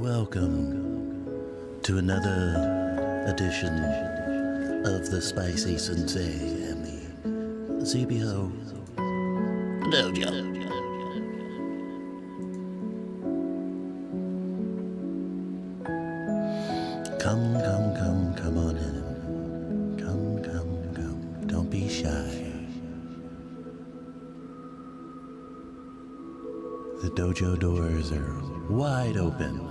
Welcome to another edition of the Spicy Sensei and the ZBHO Dojo. Come on in. Come. Don't be shy. The dojo doors are wide open.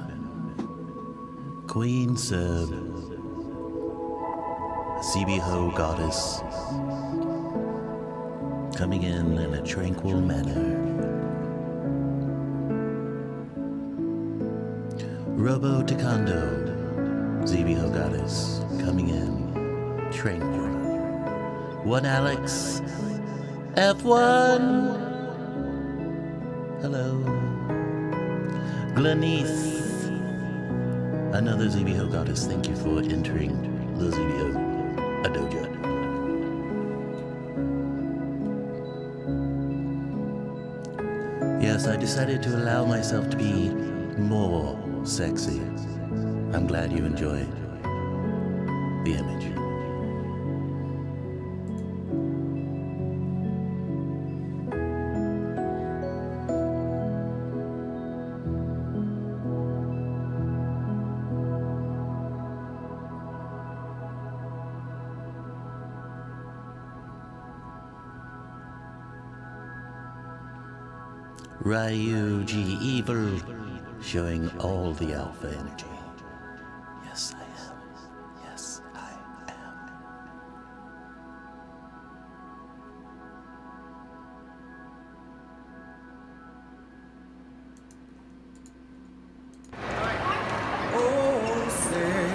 Queen Sub, ZBHO goddess, coming in a tranquil manner. Robo Taekwondo, ZBHO goddess, coming in tranquil. One Alex, F1. Hello. Glenise, another ZBHO goddess, thank you for entering the ZBHO Dojo. Yes, I decided to allow myself to be more sexy. I'm glad you enjoyed the image. Ryuji Evil, showing all the alpha energy. Yes, I am. Yes, I am. Oh, say,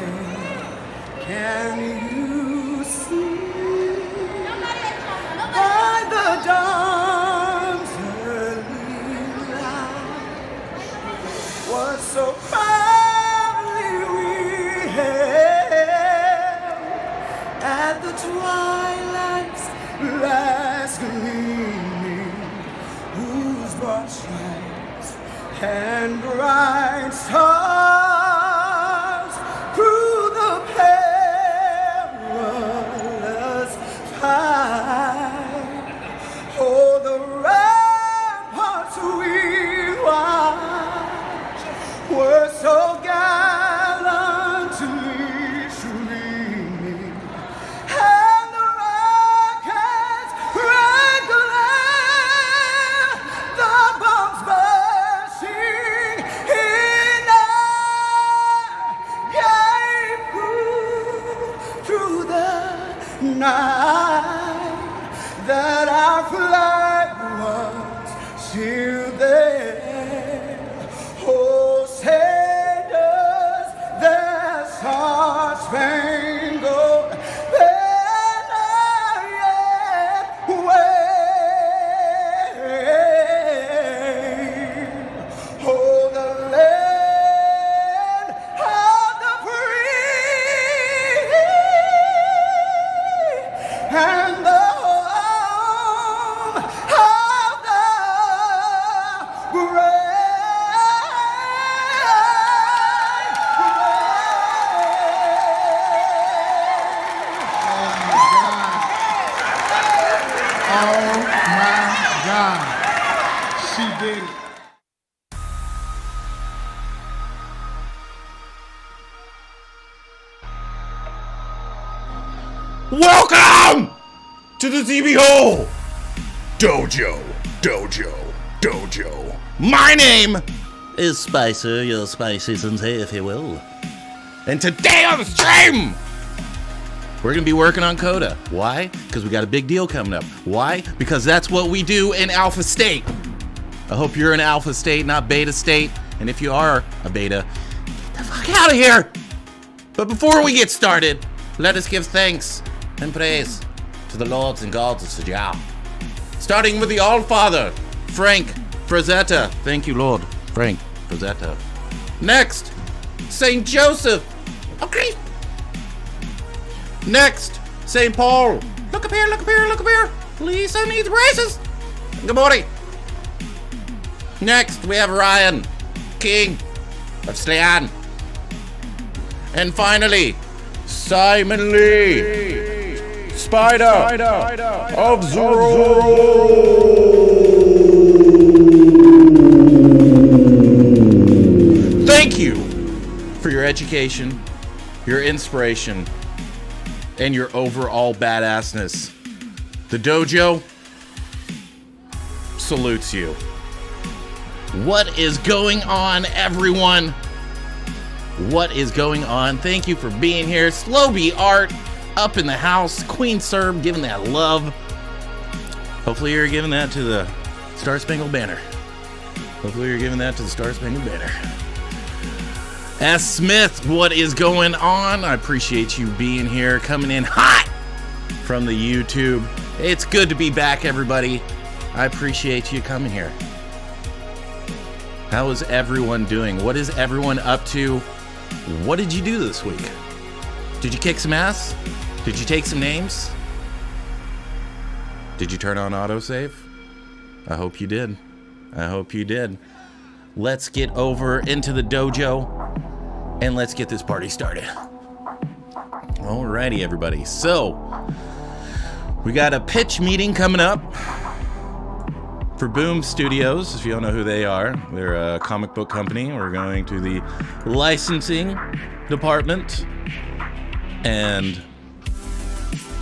can you see by the dawn's early light what so proudly we hailed at the twilight's last gleaming, whose broad stripes and bright stars through the perilous fight. Oh, the ramparts we watched were so gallantly streaming, and the rockets' red glare, the bombs bursting in air, gave proof through the night that our flag was still there. Oh, say does their star-spangled banner yet wave? Oh, the land of the free and the home of the brave. Oh my God. She did it. Welcome to the ZBHO Dojo. My name Is Spicer your Spicy Sensei, if you will? and today on the stream, We're gonna be working on Coda. Why? Because we got a big deal coming up. Why? Because that's what we do in Alpha State. I hope you're in Alpha State, not Beta State. And if you are a Beta, get the fuck out of here! But before we get started, let us give thanks and praise to the lords and gods of Sajal. Starting with the All-Father, Frank Frazetta. Thank you, Lord. Frank Frazetta. Next, St. Joseph. Okay. Next, St. Paul. Look up here, look up here, look up here. Lisa needs braces. Good morning. Next, we have Ryan King. of Stan. And finally, Simon Lee, Spider of Zero. Thank you for your education, your inspiration, and your overall badassness. The dojo salutes you. What is going on, everyone? What is going on? Thank you for being here. Slow B Art up in the house. Queen Serb giving that love. Hopefully you're giving that to the Star Spangled Banner. Hopefully you're giving that to the Star Spangled Banner. S. Smith, what is going on? I appreciate you being here, coming in hot from the YouTube. It's good to be back, everybody. I appreciate you coming here. How is everyone doing? What is everyone up to? What did you do this week? Did you kick some ass? Did you take some names? Did you turn on autosave? I hope you did. I hope you did. Let's get over into the dojo and let's get this party started. Alrighty, everybody. So, we got a pitch meeting coming up for Boom Studios. If you don't know who they are, they're a comic book company. We're going to the licensing department and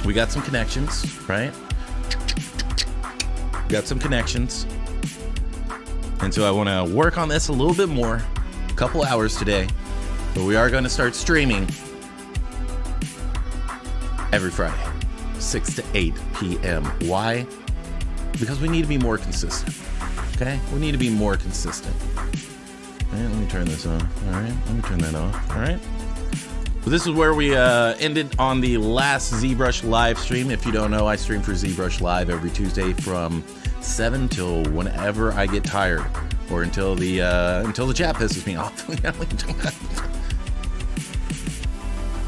we got some connections, right? Got some connections. And so I want to work on this a little bit more, a couple hours today, but we are going to start streaming every Friday, 6 to 8 p.m. Why? Because we need to be more consistent, okay? We need to be more consistent. All right, let me turn this on. All right, let me turn that off. All right. So this is where we ended on the last ZBrush live stream. If you don't know, I stream for ZBrush Live every Tuesday from 7 till whenever I get tired, or until the chat pisses me off.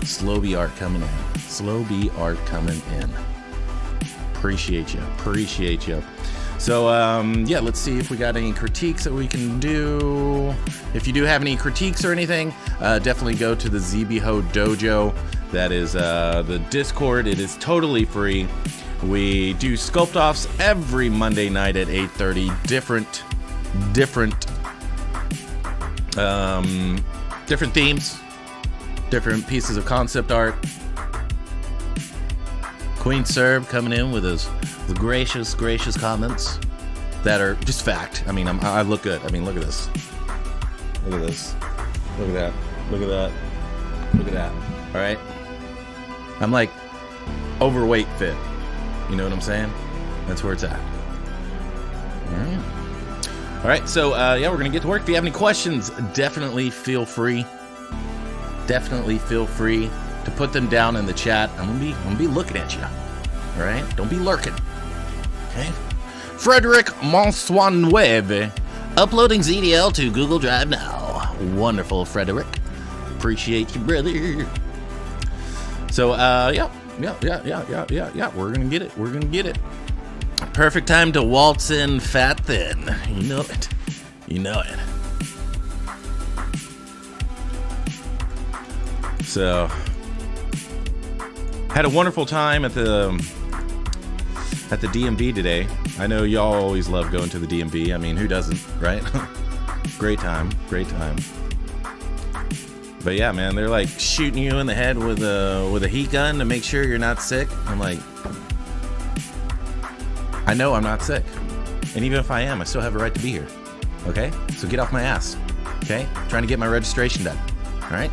Slow B Art coming in. Slow B Art coming in. Appreciate you. Appreciate you. So, yeah, let's see if we got any critiques that we can do. If you do have any critiques or anything, definitely go to the ZBHO Dojo. That is the Discord. It is totally free. We do sculpt offs every Monday night at 8:30. Different themes, different pieces of concept art. Queen Serb coming in with his gracious comments that are just fact. I mean, I look good. I mean, look at this. Look at this. Look at that. Look at that. Look at that. All right. I'm like overweight fit. You know what I'm saying? That's where it's at. All right. All right. So, yeah, we're going to get to work. If you have any questions, definitely feel free. Definitely feel free to put them down in the chat. I'm gonna be looking at you. All right? Don't be lurking. Okay? Frederick Monsoinueve, uploading ZDL to Google Drive now. Wonderful, Frederick. Appreciate you, brother. So, yeah. We're gonna get it. We're gonna get it. Perfect time to waltz in fat thin. You know it. You know it. So, had a wonderful time at the DMV today. I know y'all always love going to the DMV. I mean, who doesn't, right? Great time. But yeah, man, they're like shooting you in the head with a heat gun to make sure you're not sick. I'm like, I know I'm not sick. And even if I am, I still have a right to be here. Okay? So get off my ass. Okay? I'm trying to get my registration done. All right?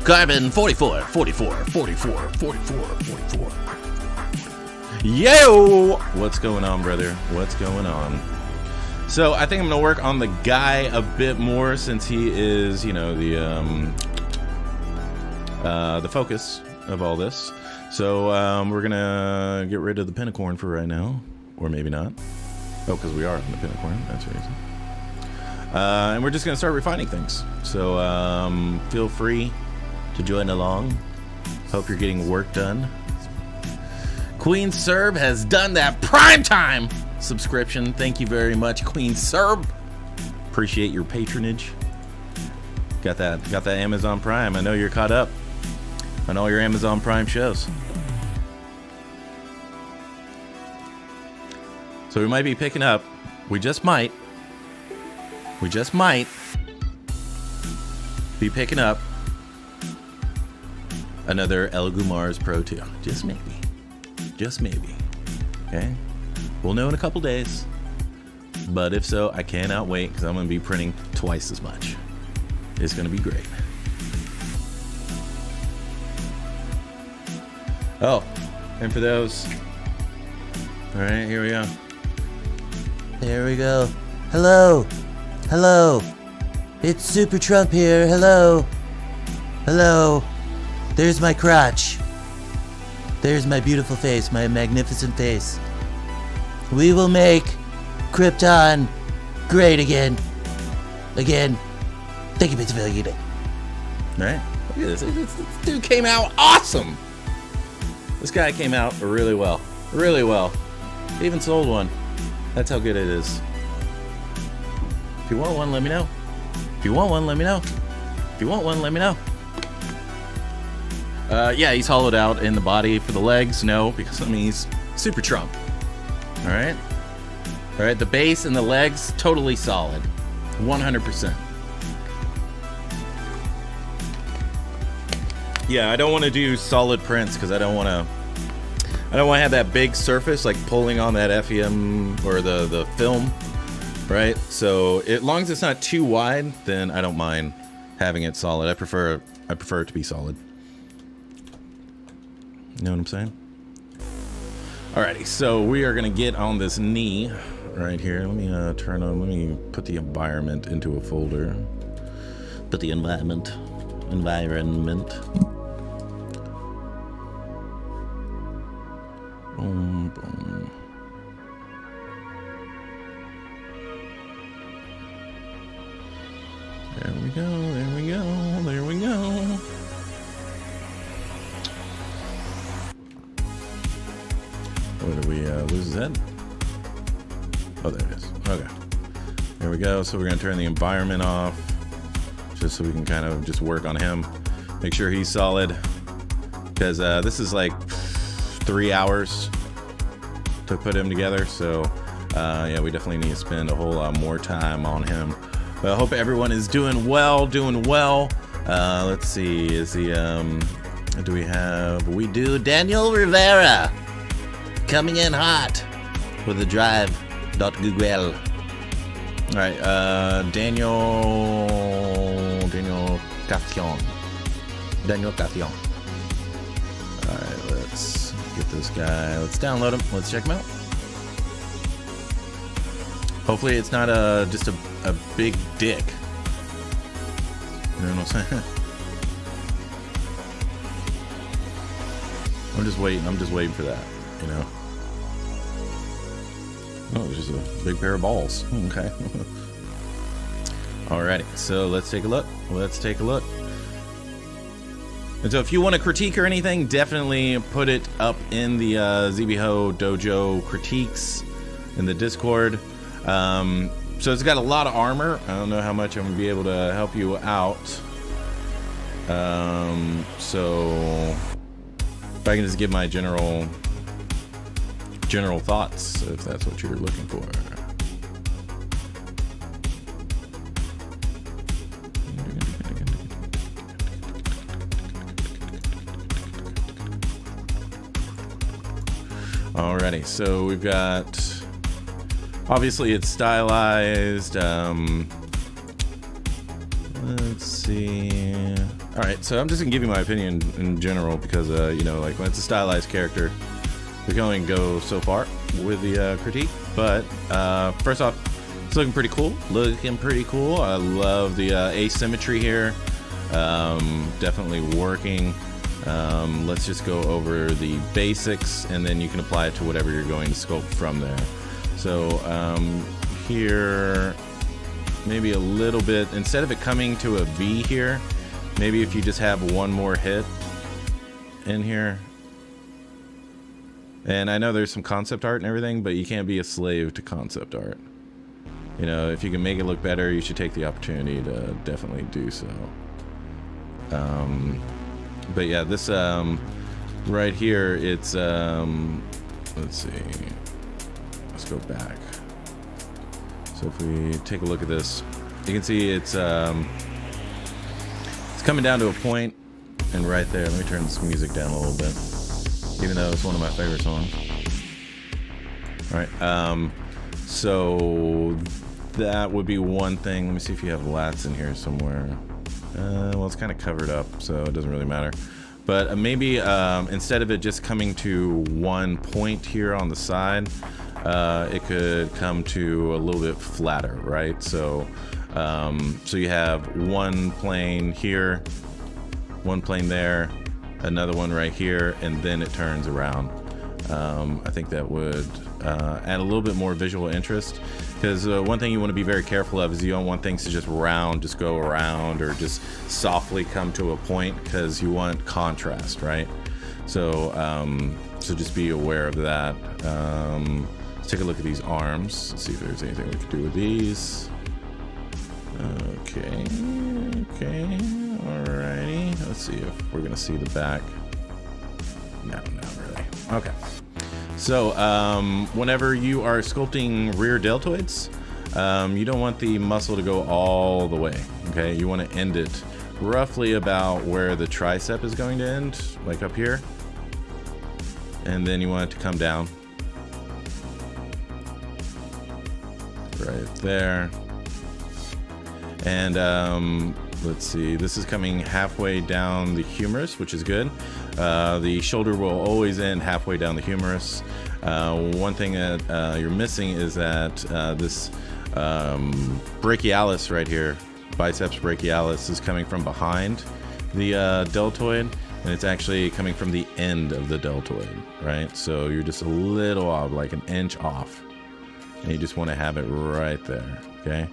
Carbon 44. Yo! What's going on, brother? What's going on? So I think I'm gonna work on the guy a bit more since he is, you know, the focus of all this. So we're gonna get rid of the pentacorn for right now, or maybe not. Oh, because we are on the pentacorn. That's the reason. And we're just gonna start refining things. So feel free to join along. Hope you're getting work done. Queen Serb has done that primetime subscription. Thank you very much, Queen Serb. Appreciate your patronage. Got that Amazon Prime. I know you're caught up on all your Amazon Prime shows. So we might be picking up. We just might be picking up another El Gumar's Pro 2. Just maybe. Just maybe. Okay? We'll know in a couple days. But if so, I cannot wait because I'm going to be printing twice as much. It's going to be great. Oh, and for those. All right, here we go. There we go. Hello. Hello. It's Super Trump here. Hello. Hello. There's my crotch. There's my beautiful face, my magnificent face. We will make Krypton great again. Again. Thank you, Mr. Villagita. All right. Look at this. This dude came out awesome. This guy came out really well. Really well. He even sold one. That's how good it is. If you want one, let me know. If you want one, let me know. If you want one, let me know. Yeah, he's hollowed out in the body. For the legs, no, because I mean he's Super Trump. All right. All right. The base and the legs totally solid, 100%. Yeah, I don't want to do solid prints because I don't want to have that big surface like pulling on that FEM or the film, right? So as long as it's not too wide, then I don't mind having it solid. I prefer it to be solid. You know what I'm saying? Alrighty, so we are gonna get on this knee right here. Let me let me put the environment into a folder. Put the environment. Boom, boom. There we go, there we go, there we go. What do we lose that? Oh, there it is. Okay. There we go. So we're gonna turn the environment off just so we can kind of just work on him. Make sure he's solid. Because this is like 3 hours to put him together, so yeah, we definitely need to spend a whole lot more time on him. But I hope everyone is doing well. Let's see, is he we do Daniel Rivera coming in hot with the drive.google. All right, Daniel Cation. Alright, let's get this guy. Let's download him. Let's check him out. Hopefully it's not just a big dick. You know what I'm saying? I'm just waiting for that, you know. Oh, it's just a big pair of balls. Okay. Alrighty, so let's take a look. And so if you want to critique or anything, definitely put it up in the ZBHO Dojo critiques in the Discord. So it's got a lot of armor. I don't know how much I'm going to be able to help you out. So if I can just give my general thoughts, if that's what you're looking for. Alrighty, so we've got, obviously it's stylized. Let's see. Alright, so I'm just gonna give you my opinion in general because, you know, like when it's a stylized character, we can only go so far with the critique. But first off, it's looking pretty cool. I love the asymmetry here. Definitely working. Let's just go over the basics and then you can apply it to whatever you're going to sculpt from there. So here, maybe a little bit, instead of it coming to a V here, maybe if you just have one more hit in here. And I know there's some concept art and everything, but you can't be a slave to concept art. you know, if you can make it look better, you should take the opportunity to definitely do so. But yeah, this right here, it's let's see, let's go back. So if we take a look at this, you can see it's coming down to a point, and right there, let me turn this music down a little bit, even though it's one of my favorite songs. All right, so that would be one thing. Let me see if you have lats in here somewhere. Well, it's kind of covered up, so it doesn't really matter. But maybe instead of it just coming to one point here on the side, it could come to a little bit flatter, right? So, so you have one plane here, one plane there, another one right here, and then it turns around. I think that would add a little bit more visual interest, because one thing you want to be very careful of is you don't want things to just go around, or just softly come to a point, because you want contrast, right? So, so just be aware of that. Let's take a look at these arms. Let's see if there's anything we could do with these. Okay, alrighty. Let's see if we're gonna see the back. No, not really. Okay. So, whenever you are sculpting rear deltoids, you don't want the muscle to go all the way, okay? You want to end it roughly about where the tricep is going to end, like up here. And then you want it to come down. Right there. And, let's see, this is coming halfway down the humerus, which is good. The shoulder will always end halfway down the humerus. One thing that you're missing is that this brachialis right here, biceps brachialis, is coming from behind the deltoid, and it's actually coming from the end of the deltoid, right? So you're just a little off, like an inch off, and you just want to have it right there, okay?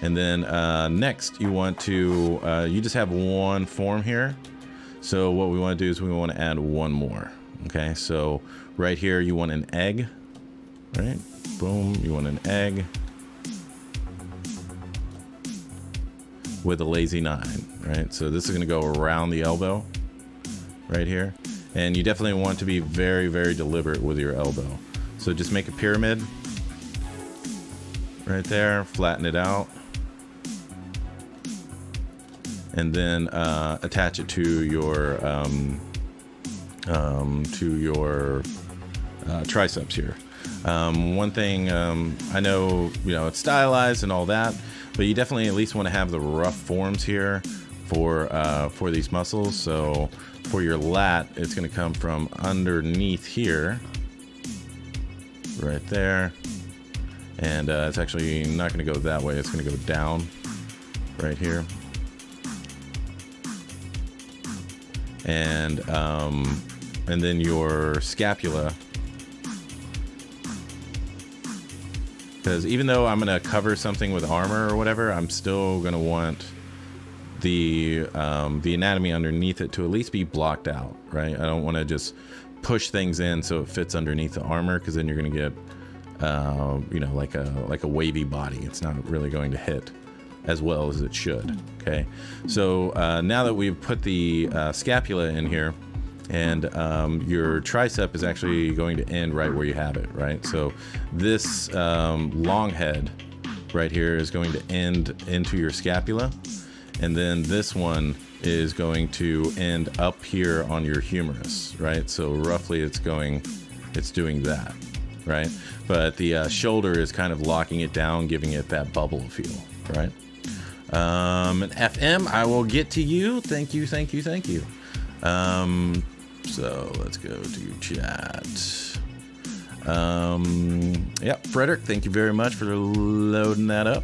And then next you want to, you just have one form here. So what we want to do is we want to add one more. Okay, so right here you want an egg, right? Boom, you want an egg with a lazy 9, right? So this is going to go around the elbow right here. And you definitely want to be very, very deliberate with your elbow. So just make a pyramid right there, flatten it out, and then attach it to your triceps here. One thing, I know, you know, it's stylized and all that, but you definitely at least want to have the rough forms here for these muscles. So for your lat, it's going to come from underneath here, right there, and it's actually not going to go that way. It's going to go down right here. And then your scapula, because even though I'm gonna cover something with armor or whatever, I'm still gonna want the anatomy underneath it to at least be blocked out, right? I don't want to just push things in so it fits underneath the armor, because then you're gonna get you know, like a wavy body. It's not really going to hit as well as it should. Okay, so now that we've put the scapula in here, and your tricep is actually going to end right where you have it, right? So this long head right here is going to end into your scapula, and then this one is going to end up here on your humerus, right? So roughly it's doing that, right? But the shoulder is kind of locking it down, giving it that bubble feel, right? And FM, I will get to you. Thank you. So let's go to chat. Yep, Frederick, thank you very much for loading that up.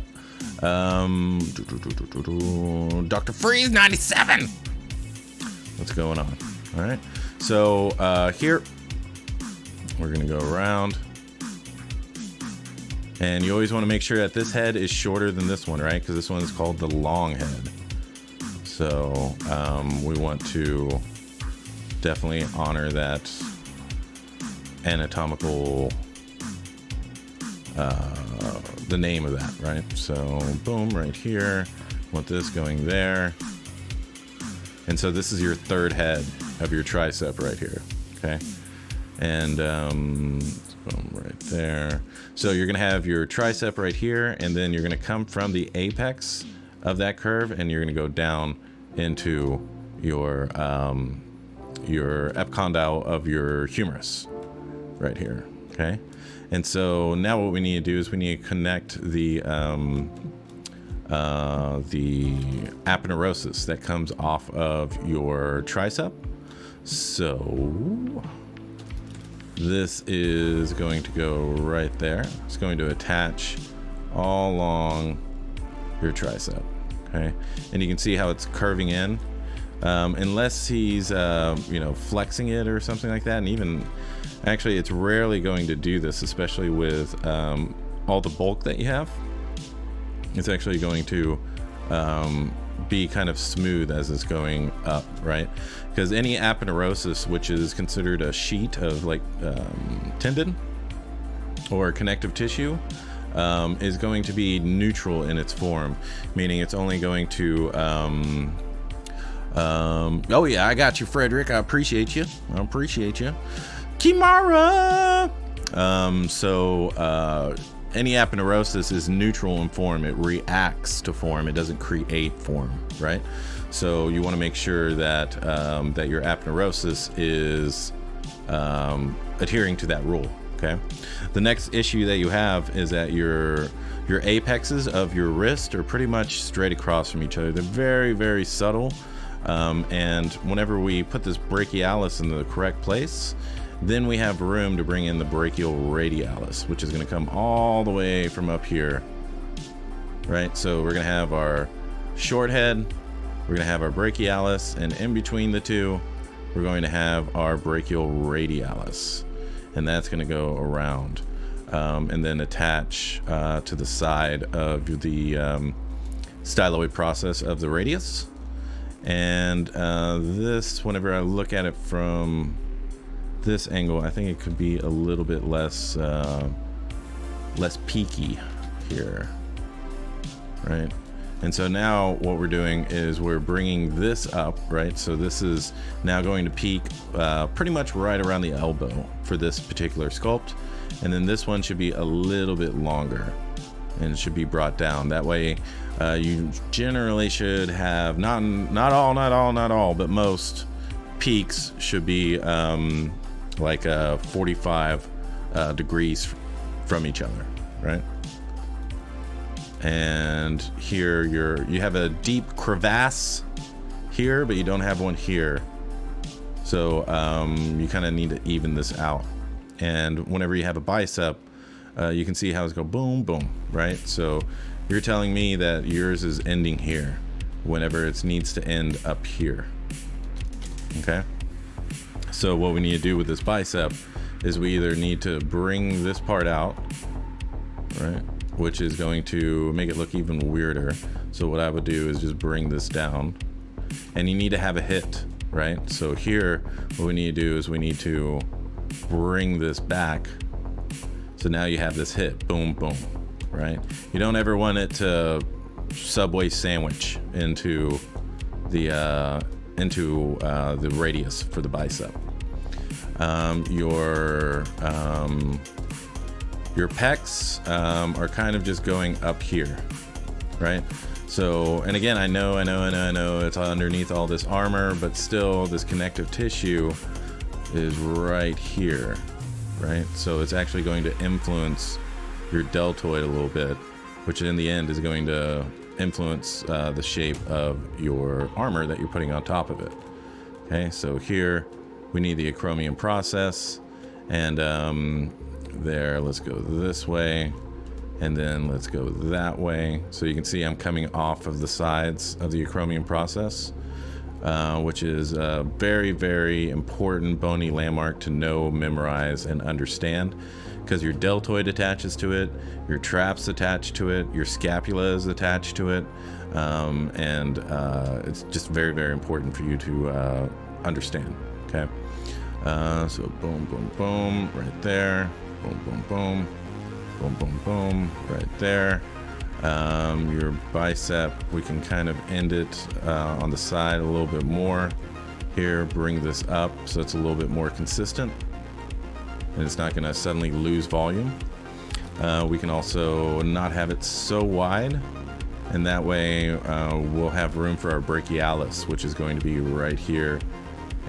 Dr. Freeze 97. What's going on? All right. So here we're gonna go around. And you always want to make sure that this head is shorter than this one, right? Because this one is called the long head. So we want to definitely honor that anatomical the name of that, right? So boom, right here. Want this going there. And so this is your third head of your tricep right here, okay? And boom, right there. So you're gonna have your tricep right here, and then you're gonna come from the apex of that curve, and you're gonna go down into your epicondyle of your humerus right here, okay? And so now what we need to do is we need to connect the aponeurosis that comes off of your tricep. So this is going to go right there. It's going to attach all along your tricep, okay? And you can see how it's curving in. Unless he's, flexing it or something like that. And even, actually, it's rarely going to do this, especially with all the bulk that you have. It's actually going to be kind of smooth as it's going up, right? Because any aponeurosis, which is considered a sheet of like tendon or connective tissue, is going to be neutral in its form, meaning it's only going to oh yeah, I got you, Frederick. I appreciate you. Kimara. Any aponeurosis is neutral in form. It reacts to form. It doesn't create form, right? So you want to make sure that that your aponeurosis is adhering to that rule. Okay. The next issue that you have is that your apexes of your wrist are pretty much straight across from each other. They're very, very subtle. And whenever we put this brachialis in the correct place, then we have room to bring in the brachial radialis, which is going to come all the way from up here, right? So we're going to have our short head, we're going to have our brachialis, and in between the two, we're going to have our brachial radialis, and that's going to go around and then attach to the side of the styloid process of the radius. And this, whenever I look at it from this angle, I think it could be a little bit less peaky here, right? And so now what we're doing is we're bringing this up, right? So this is now going to peak pretty much right around the elbow for this particular sculpt, and then this one should be a little bit longer and it should be brought down. That way you generally should have not all, but most peaks should be like 45 degrees from each other, right? And here you have a deep crevasse here, but you don't have one here. So you kind of need to even this out. And whenever you have a bicep, you can see how it's go boom, boom, right? So you're telling me that yours is ending here whenever it needs to end up here, okay? So what we need to do with this bicep is we either need to bring this part out, right? Which is going to make it look even weirder. So what I would do is just bring this down, and you need to have a hit, right? So here, what we need to do is we need to bring this back. So now you have this hit, boom, boom, right? You don't ever want it to Subway sandwich into the radius for the bicep. Your pecs are kind of just going up here, right? So, and again, I know it's underneath all this armor, but still this connective tissue is right here, right? So it's actually going to influence your deltoid a little bit, which in the end is going to influence the shape of your armor that you're putting on top of it. Okay, so here we need the acromion process, and there, let's go this way, and then let's go that way. So you can see I'm coming off of the sides of the acromion process, which is a very, very important bony landmark to know, memorize, and understand, because your deltoid attaches to it, your traps attached to it, your scapula is attached to it, and it's just very, very important for you to understand, okay? So boom, boom, boom, right there. Boom, boom, boom. Boom, boom, boom, right there. Your bicep, we can kind of end it on the side a little bit more. Here, bring this up so it's a little bit more consistent and it's not gonna suddenly lose volume. We can also not have it so wide, and that way we'll have room for our brachialis, which is going to be right here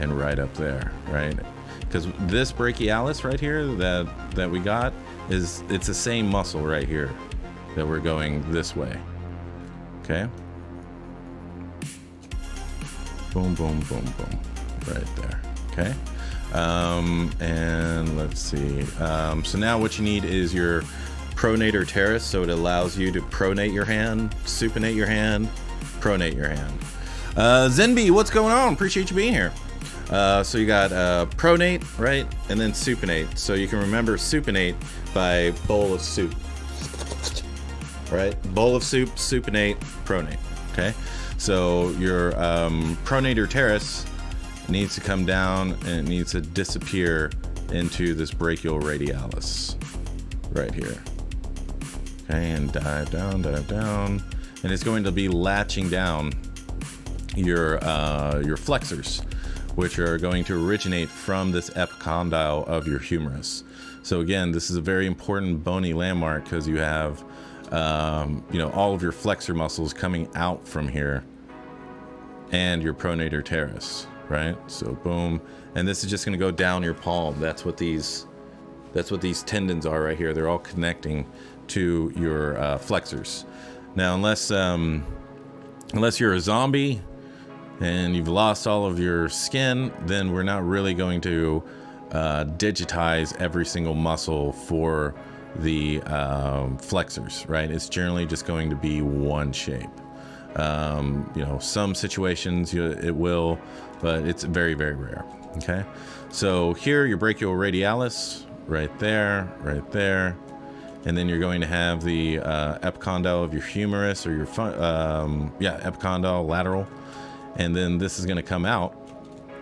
and right up there, right? Because this brachialis right here that we got it's the same muscle right here that we're going this way. Okay. Boom, boom, boom, boom, right there. Okay. And let's see. So now what you need is your pronator teres. So it allows you to pronate your hand, supinate your hand, pronate your hand. Zenby, what's going on? Appreciate you being here. So you got pronate, right? And then supinate. So you can remember supinate by bowl of soup. Right? Bowl of soup, supinate, pronate. Okay? So your pronator teres needs to come down and it needs to disappear into this brachial radialis right here. Okay, and dive down, and it's going to be latching down your flexors, which are going to originate from this epicondyle of your humerus. So again, this is a very important bony landmark because you have all of your flexor muscles coming out from here and your pronator teres, right? So boom, and this is just going to go down your palm. That's what these tendons are right here. They're all connecting to your flexors. Now, unless you're a zombie and you've lost all of your skin, then we're not really going to digitize every single muscle for the flexors, right? It's generally just going to be one shape. Some situations it will, but it's very, very rare. Okay, so here your brachial radialis, right there, and then you're going to have the epicondyle of your humerus, or your epicondyle lateral, and then this is going to come out,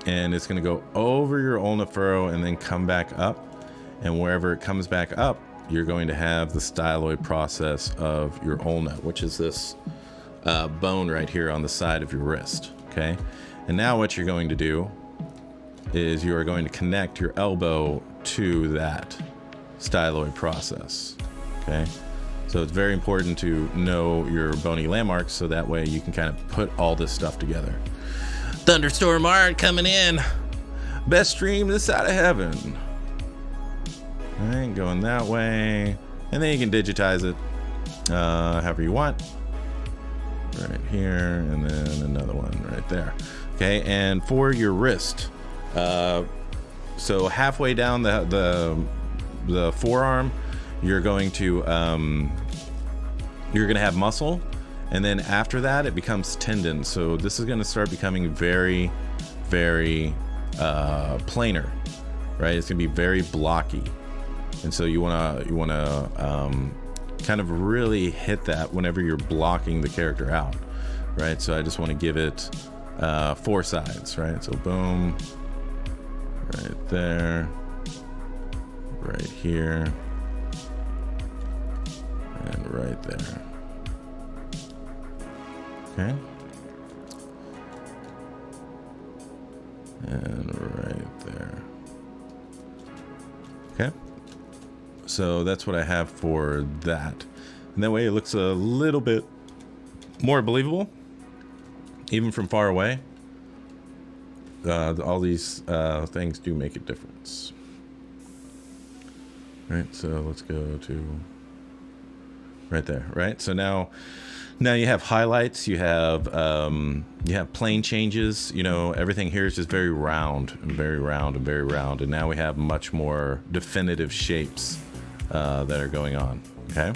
and it's going to go over your ulna furrow and then come back up, and wherever it comes back up, you're going to have the styloid process of your ulna, which is this bone right here on the side of your wrist. Okay, and now what you're going to do is you are going to connect your elbow to that styloid process. Okay, so it's very important to know your bony landmarks so that way you can kind of put all this stuff together. Thunderstorm Art coming in. Best stream this side of heaven. All right, going that way, and then you can digitize it however you want. Right here, and then another one right there. Okay, and for your wrist, so halfway down the forearm, you're going to have muscle, and then after that it becomes tendon. So this is going to start becoming very, very planar, right? It's going to be very blocky, and so you want to kind of really hit that whenever you're blocking the character out, right? So I just want to give it 4 sides, right? So boom, right there, right here, and right there. Okay, and right there. Okay, so that's what I have for that, and that way it looks a little bit more believable even from far away. All these things do make a difference. Right, so let's go to right there. Right, so now you have highlights, you have plane changes. Everything here is just very round and very round and very round, and now we have much more definitive shapes that are going on. Okay,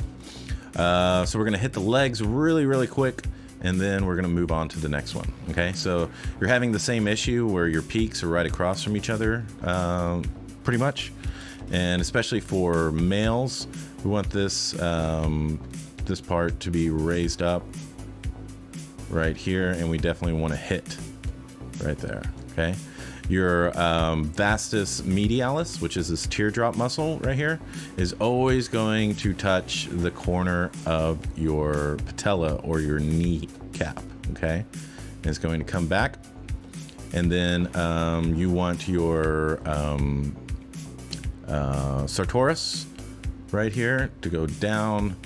so we're gonna hit the legs really, really quick, and then we're gonna move on to the next one. Okay, so you're having the same issue where your peaks are right across from each other, pretty much, and especially for males, we want this this part to be raised up right here, and we definitely want to hit right there. Okay, Your vastus medialis, which is this teardrop muscle right here, is always going to touch the corner of your patella or your knee cap, okay? And it's going to come back. And then you want your sartorius right here to go down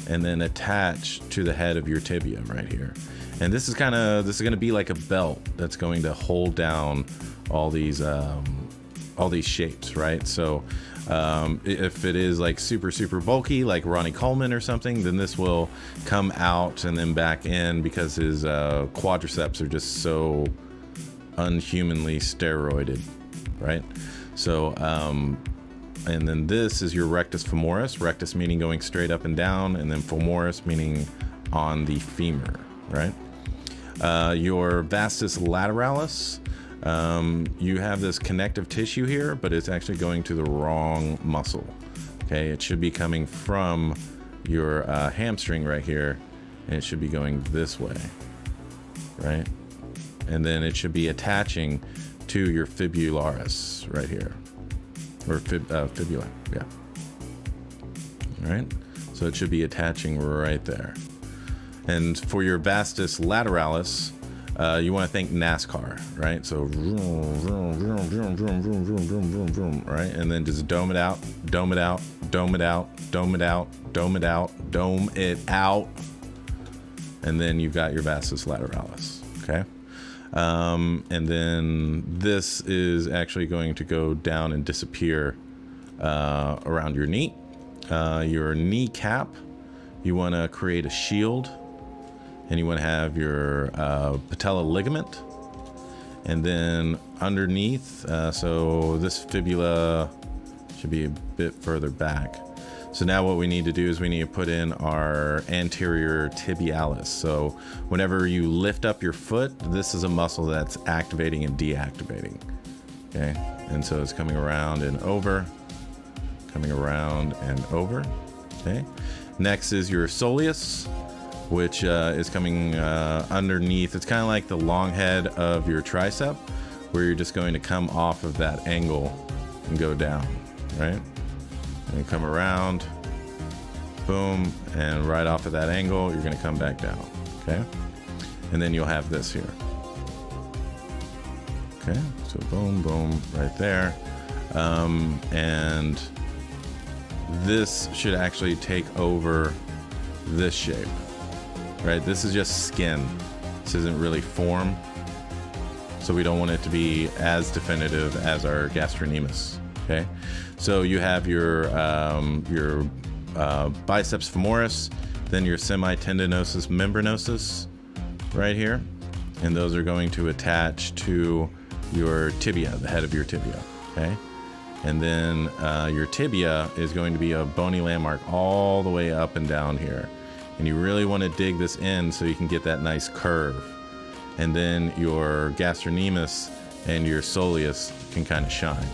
and then attach to the head of your tibia right here. And this is going to be like a belt that's going to hold down all these shapes, right? So if it is like super bulky, like Ronnie Coleman or something, then this will come out and then back in because his quadriceps are just so unhumanly steroided, right? So and then this is your rectus femoris, rectus meaning going straight up and down, and then femoris meaning on the femur, right? Your vastus lateralis, you have this connective tissue here, but it's actually going to the wrong muscle. Okay, it should be coming from your hamstring right here, and it should be going this way, right? And then it should be attaching to your fibularis right here, or fibula, yeah. All right, so it should be attaching right there. And for your vastus lateralis, you want to think NASCAR, right? So, right? And then just dome it out, dome it out, dome it out, dome it out, dome it out, dome it out. And then you've got your vastus lateralis, okay? And then this is actually going to go down and disappear around your knee. Your kneecap, you want to create a shield. And you want to have your patella ligament, and then underneath, so this fibula should be a bit further back. So now what we need to do is we need to put in our anterior tibialis. So whenever you lift up your foot, this is a muscle that's activating and deactivating, okay? And so it's coming around and over, coming around and over, okay? Next is your soleus, which is coming underneath. It's kind of like the long head of your tricep, where you're just going to come off of that angle and go down, right? And come around, boom, and right off of that angle, you're going to come back down, okay? And then you'll have this here. Okay, so boom, boom, right there. And this should actually take over this shape. Right, this is just skin. This isn't really form, so we don't want it to be as definitive as our gastrocnemius. Okay, so you have your biceps femoris, then your semitendinosus membranosus right here, and those are going to attach to your tibia, the head of your tibia. Okay, and then your tibia is going to be a bony landmark all the way up and down here. And you really want to dig this in so you can get that nice curve. And then your gastrocnemius and your soleus can kind of shine,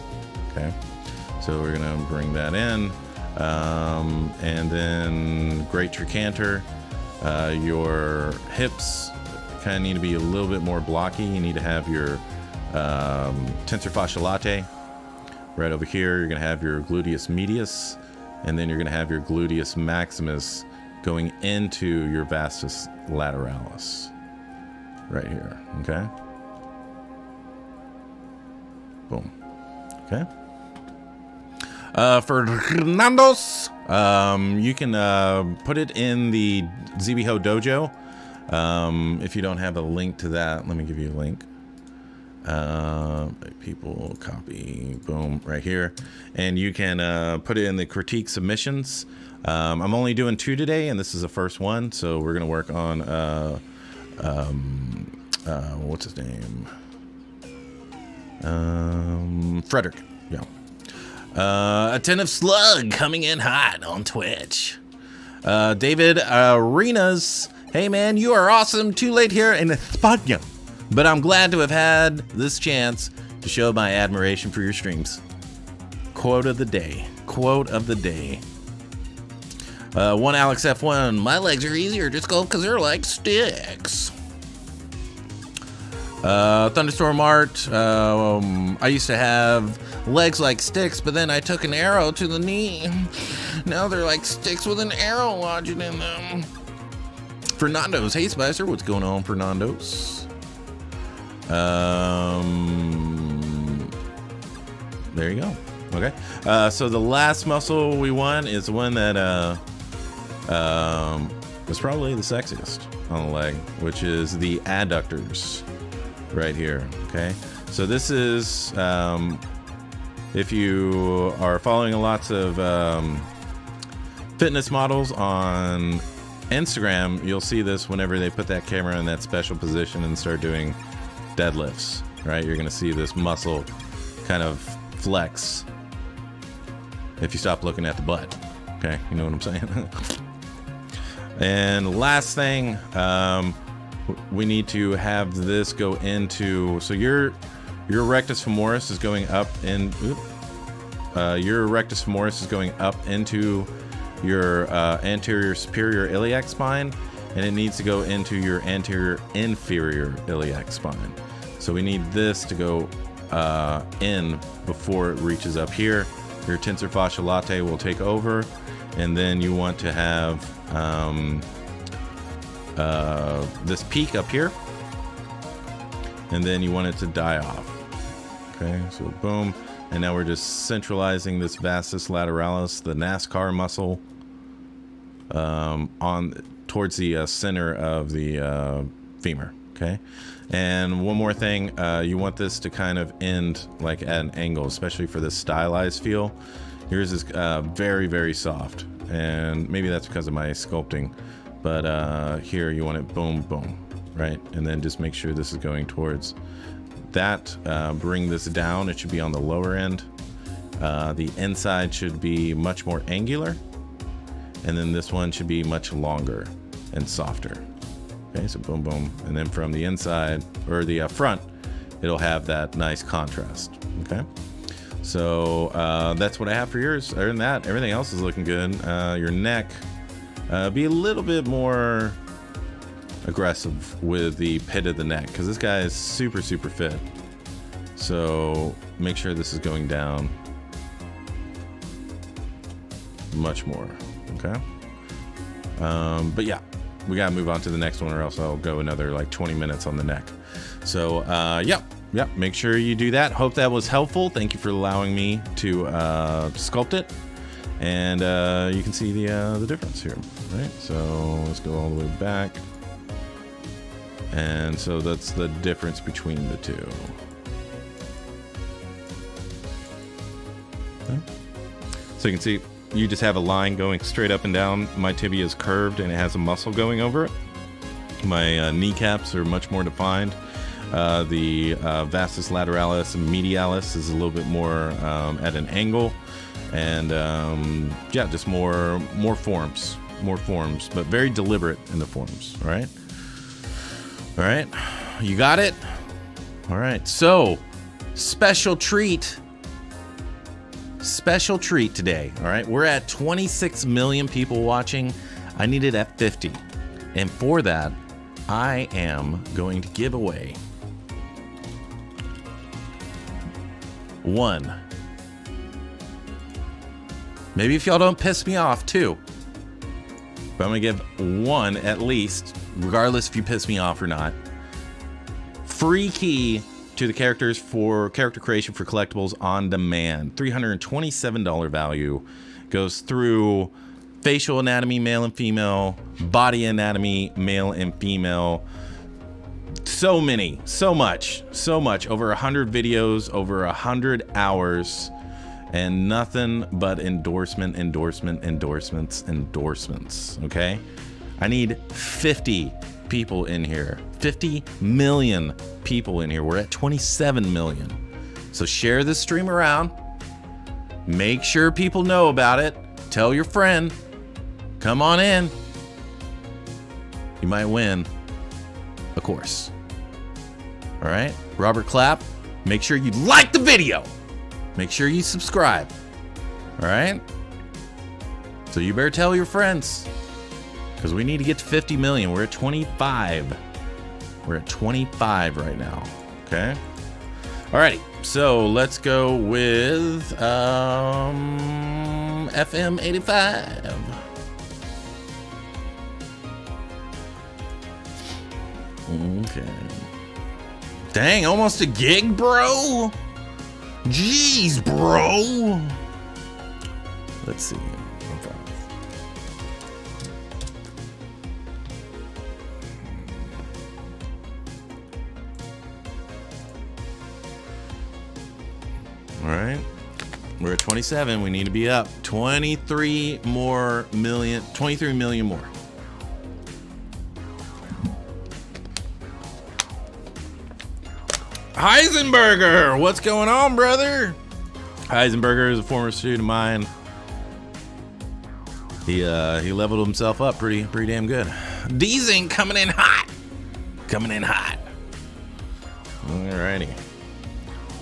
okay? So we're gonna bring that in. And then great trochanter. Your hips kind of need to be a little bit more blocky. You need to have your tensor fasciae latae right over here. You're gonna have your gluteus medius, and then you're gonna have your gluteus maximus going into your vastus lateralis right here, okay? Boom, okay? For Hernandos, you can put it in the ZBHO Dojo. If you don't have a link to that, let me give you a link. People copy, boom, right here. And you can put it in the critique submissions. I'm only doing 2 today, and this is the first one, so we're gonna work on what's his name? Frederick. Yeah. Attentive Slug coming in hot on Twitch. David Arenas. Hey man, you are awesome. Too late here in España, but I'm glad to have had this chance to show my admiration for your streams. Quote of the day. Quote of the day. One Alex F1, my legs are easier, just go because they're like sticks. Thunderstorm art. I used to have legs like sticks, but then I took an arrow to the knee. Now they're like sticks with an arrow lodging in them. Fernando's. Hey, Spicer. What's going on, Fernando's? There you go. Okay. So the last muscle we want is the one that was probably the sexiest on the leg, which is the adductors right here. Okay. So this is, if you are following lots of fitness models on Instagram, you'll see this whenever they put that camera in that special position and start doing deadlifts, right? You're going to see this muscle kind of flex if you stop looking at the butt. Okay, you know what I'm saying? And last thing, we need to have this go into, so your rectus femoris is going up in, your rectus femoris is going up into your anterior superior iliac spine, and it needs to go into your anterior inferior iliac spine. So we need this to go in before it reaches up here. Your tensor fascia latae will take over, and then you want to have this peak up here, and then you want it to die off. Okay, so boom, and now we're just centralizing this vastus lateralis, the NASCAR muscle, on towards the center of the femur. Okay, and one more thing, you want this to kind of end like at an angle, especially for this stylized feel. Yours is very, very soft, and maybe that's because of my sculpting, but here you want it boom, boom, right? And then just make sure this is going towards that. Bring this down, it should be on the lower end. The inside should be much more angular, and then this one should be much longer and softer. Okay, so boom, boom, and then from the inside, or the front, it'll have that nice contrast. Okay, so that's what I have for yours. Other than that, everything else is looking good. Your neck, be a little bit more aggressive with the pit of the neck, because this guy is super, super fit. So make sure this is going down much more. Okay, but yeah, we gotta move on to the next one, or else I'll go another like 20 minutes on the neck. So yeah, make sure you do that. Hope that was helpful. Thank you for allowing me to sculpt it, and you can see the difference here, right? So let's go all the way back, and so that's the difference between the two. Okay. So you can see, you just have a line going straight up and down. My tibia is curved and it has a muscle going over it. My kneecaps are much more defined. The vastus lateralis and medialis is a little bit more at an angle, and yeah, just more forms, but very deliberate in the forms. All right, you got it. All right, so special treat today. All right, we're at 26 million people watching. I need it at 50, and for that I am going to give away one, maybe if y'all don't piss me off, two, but I'm gonna give one at least, regardless if you piss me off or not. Free key to the characters for character creation for collectibles on demand. $327 value. Goes through facial anatomy, male and female, body anatomy, male and female. So many, so much. Over 100 videos, over 100 hours, and nothing but endorsements. Okay? I need 50 people in here. 50 million people in here. We're at 27 million. So share this stream around. Make sure people know about it. Tell your friend. Come on in. You might win a course. All right, Robert Clapp. Make sure you like the video. Make sure you subscribe. All right. So you better tell your friends, because we need to get to 50 million. We're at 25. We're at 25 right now. Okay. Alrighty. So let's go with FM 85. Okay. Dang, almost a gig, bro. Jeez, bro. Let's see. All right. We're at 27. We need to be up 23 million more. Heisenberger, what's going on, brother? Heisenberger is a former student of mine. He leveled himself up pretty damn good. D-Zinc coming in hot. Alrighty.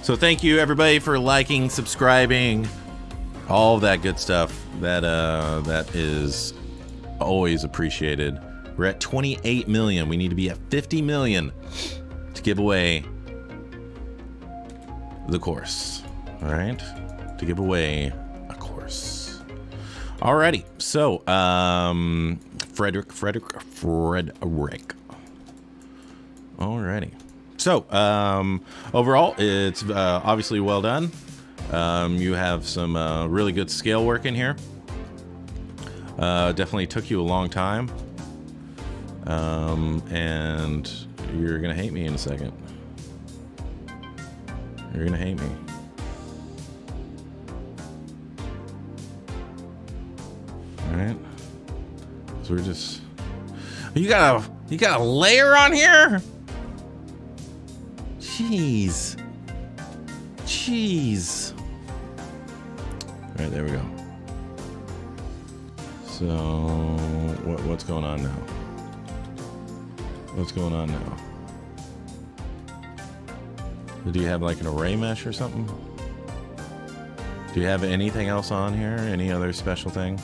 So thank you everybody for liking, subscribing, all of that good stuff. That is always appreciated. We're at 28 million. We need to be at 50 million to give away the course. All right, to give away a course. Alrighty. So Frederick. Alrighty. So overall, it's obviously well done. You have some really good scale work in here. Definitely took you a long time. And you're gonna hate me in a second. You're gonna hate me. All right. So we're just. You got a layer on here. Jeez. All right, there we go. So what's going on now? Do you have like an array mesh or something? Do you have anything else on here? Any other special thing?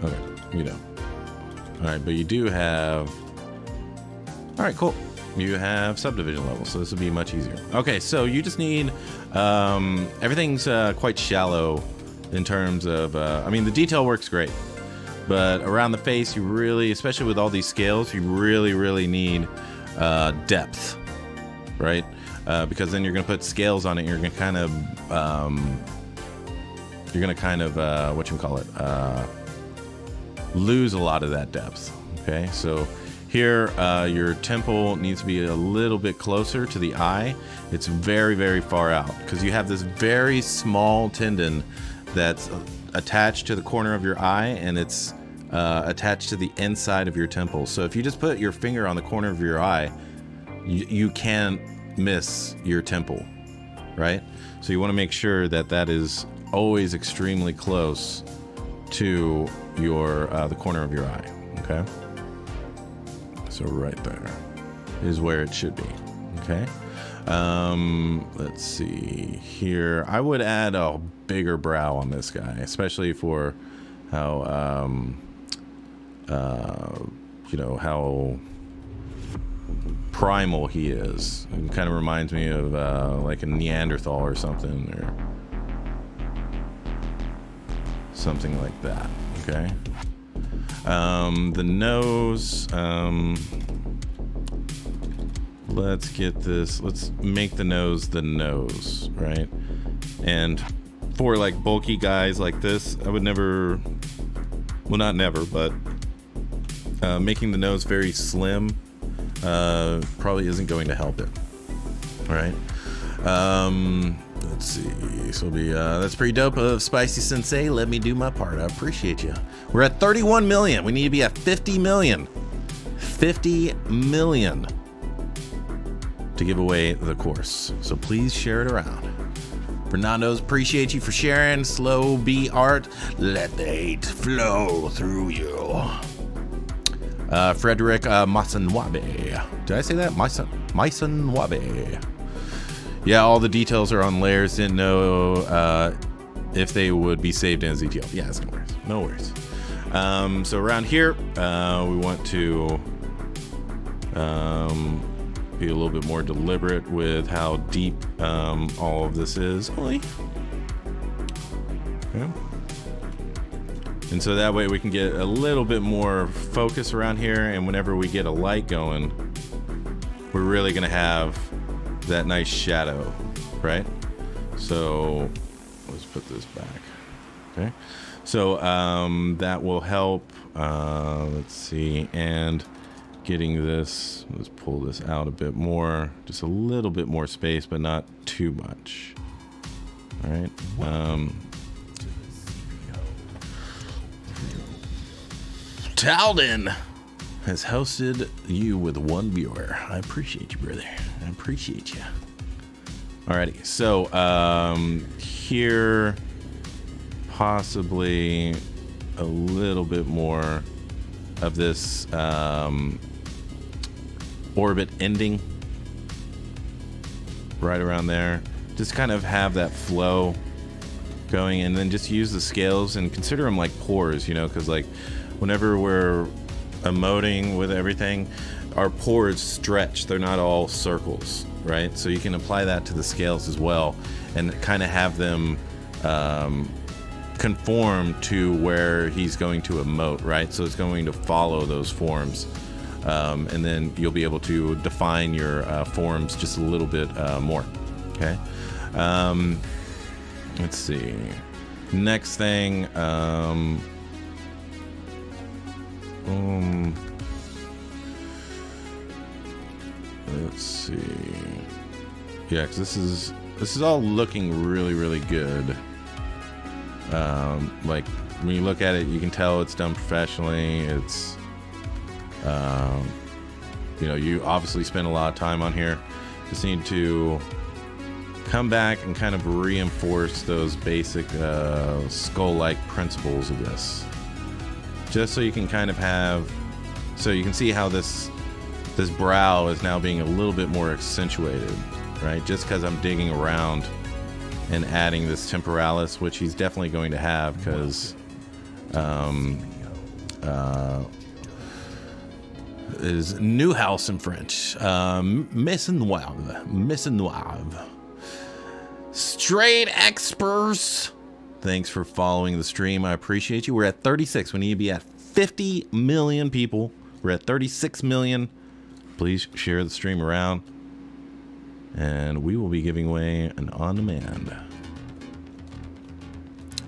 Okay, you don't. All right, but you do have. All right, cool. You have subdivision level, so this will be much easier. Okay, so you just need. Everything's quite shallow in terms of. I mean, the detail works great. But around the face, you really, especially with all these scales, you really need depth, right? Because then you're going to put scales on it. And you're going to kind of, lose a lot of that depth. Okay, so here your temple needs to be a little bit closer to the eye. It's very far out because you have this very small tendon that's attached to the corner of your eye, and it's attached to the inside of your temple. So if you just put your finger on the corner of your eye, you can't miss your temple, right? So you want to make sure that that is always extremely close to your the corner of your eye. Okay, so right there is where it should be. Okay. Let's see here. I would add a bigger brow on this guy, especially for how how primal he is. It kind of reminds me of like a Neanderthal or something like that. Okay. The nose. Let's get this. Let's make the nose, right? And for like bulky guys like this, I would never. Well, not never, but making the nose very slim probably isn't going to help it. All right. Let's see. So it'll be that's pretty dope of Spicy Sensei. Let me do my part. I appreciate you. We're at 31 million. We need to be at 50 million. 50 million to give away the course. So please share it around. Fernando's, appreciate you for sharing. Slow B art. Let the hate flow through you. Frederick Masanwabe. Did I say that? Masanwabe. Yeah, all the details are on layers. Didn't know if they would be saved in ZTL. Yeah, it's no worries. So around here, we want to be a little bit more deliberate with how deep all of this is. Okay. And so that way we can get a little bit more focus around here, and whenever we get a light going, we're really gonna have that nice shadow, right? So let's put this back. Okay. So that will help. Let's see, and getting this, let's pull this out a bit more, just a little bit more space, but not too much. All right. Talden has hosted you with one viewer. I appreciate you, brother. I appreciate you. Alrighty, so here possibly a little bit more of this orbit ending right around there. Just kind of have that flow going, and then just use the scales and consider them like pores, you know, because like whenever we're emoting with everything, our pores stretch. They're not all circles, right? So you can apply that to the scales as well and kind of have them conform to where he's going to emote, right? So it's going to follow those forms. And then you'll be able to define your forms just a little bit more, okay? Let's see. Next thing, let's see. Yeah, 'cause this is all looking really, really good. Like when you look at it, you can tell it's done professionally. It's, you know, you obviously spend a lot of time on here. Just need to come back and kind of reinforce those basic skull-like principles of this. Just so you can kind of have, so you can see how this brow is now being a little bit more accentuated, right? Just because I'm digging around and adding this temporalis, which he's definitely going to have, because is new house in French. Maison Noire. Straight experts. Thanks for following the stream. I appreciate you. We're at 36. We need to be at 50 million people. We're at 36 million. Please share the stream around, and we will be giving away an on-demand.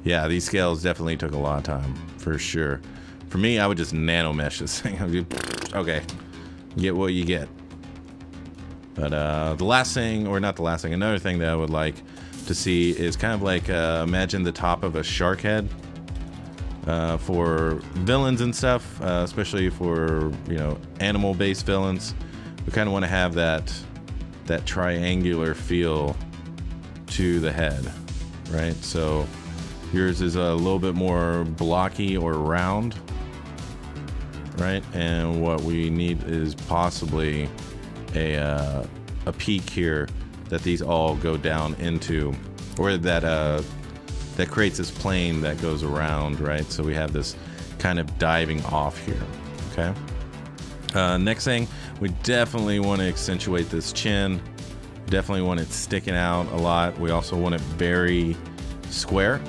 Yeah, these scales definitely took a lot of time, for sure. For me, I would just nano mesh this thing. Okay, get what you get. But the last thing, or not the last thing, another thing that I would like to see is kind of like imagine the top of a shark head for villains and stuff, especially for, you know, animal-based villains. We kind of want to have that triangular feel to the head, right? So yours is a little bit more blocky or round, right? And what we need is possibly a peak here that these all go down into, or that creates this plane that goes around, right? So we have this kind of diving off here, okay? Next thing, we definitely want to accentuate this chin. Definitely want it sticking out a lot. We also want it very square,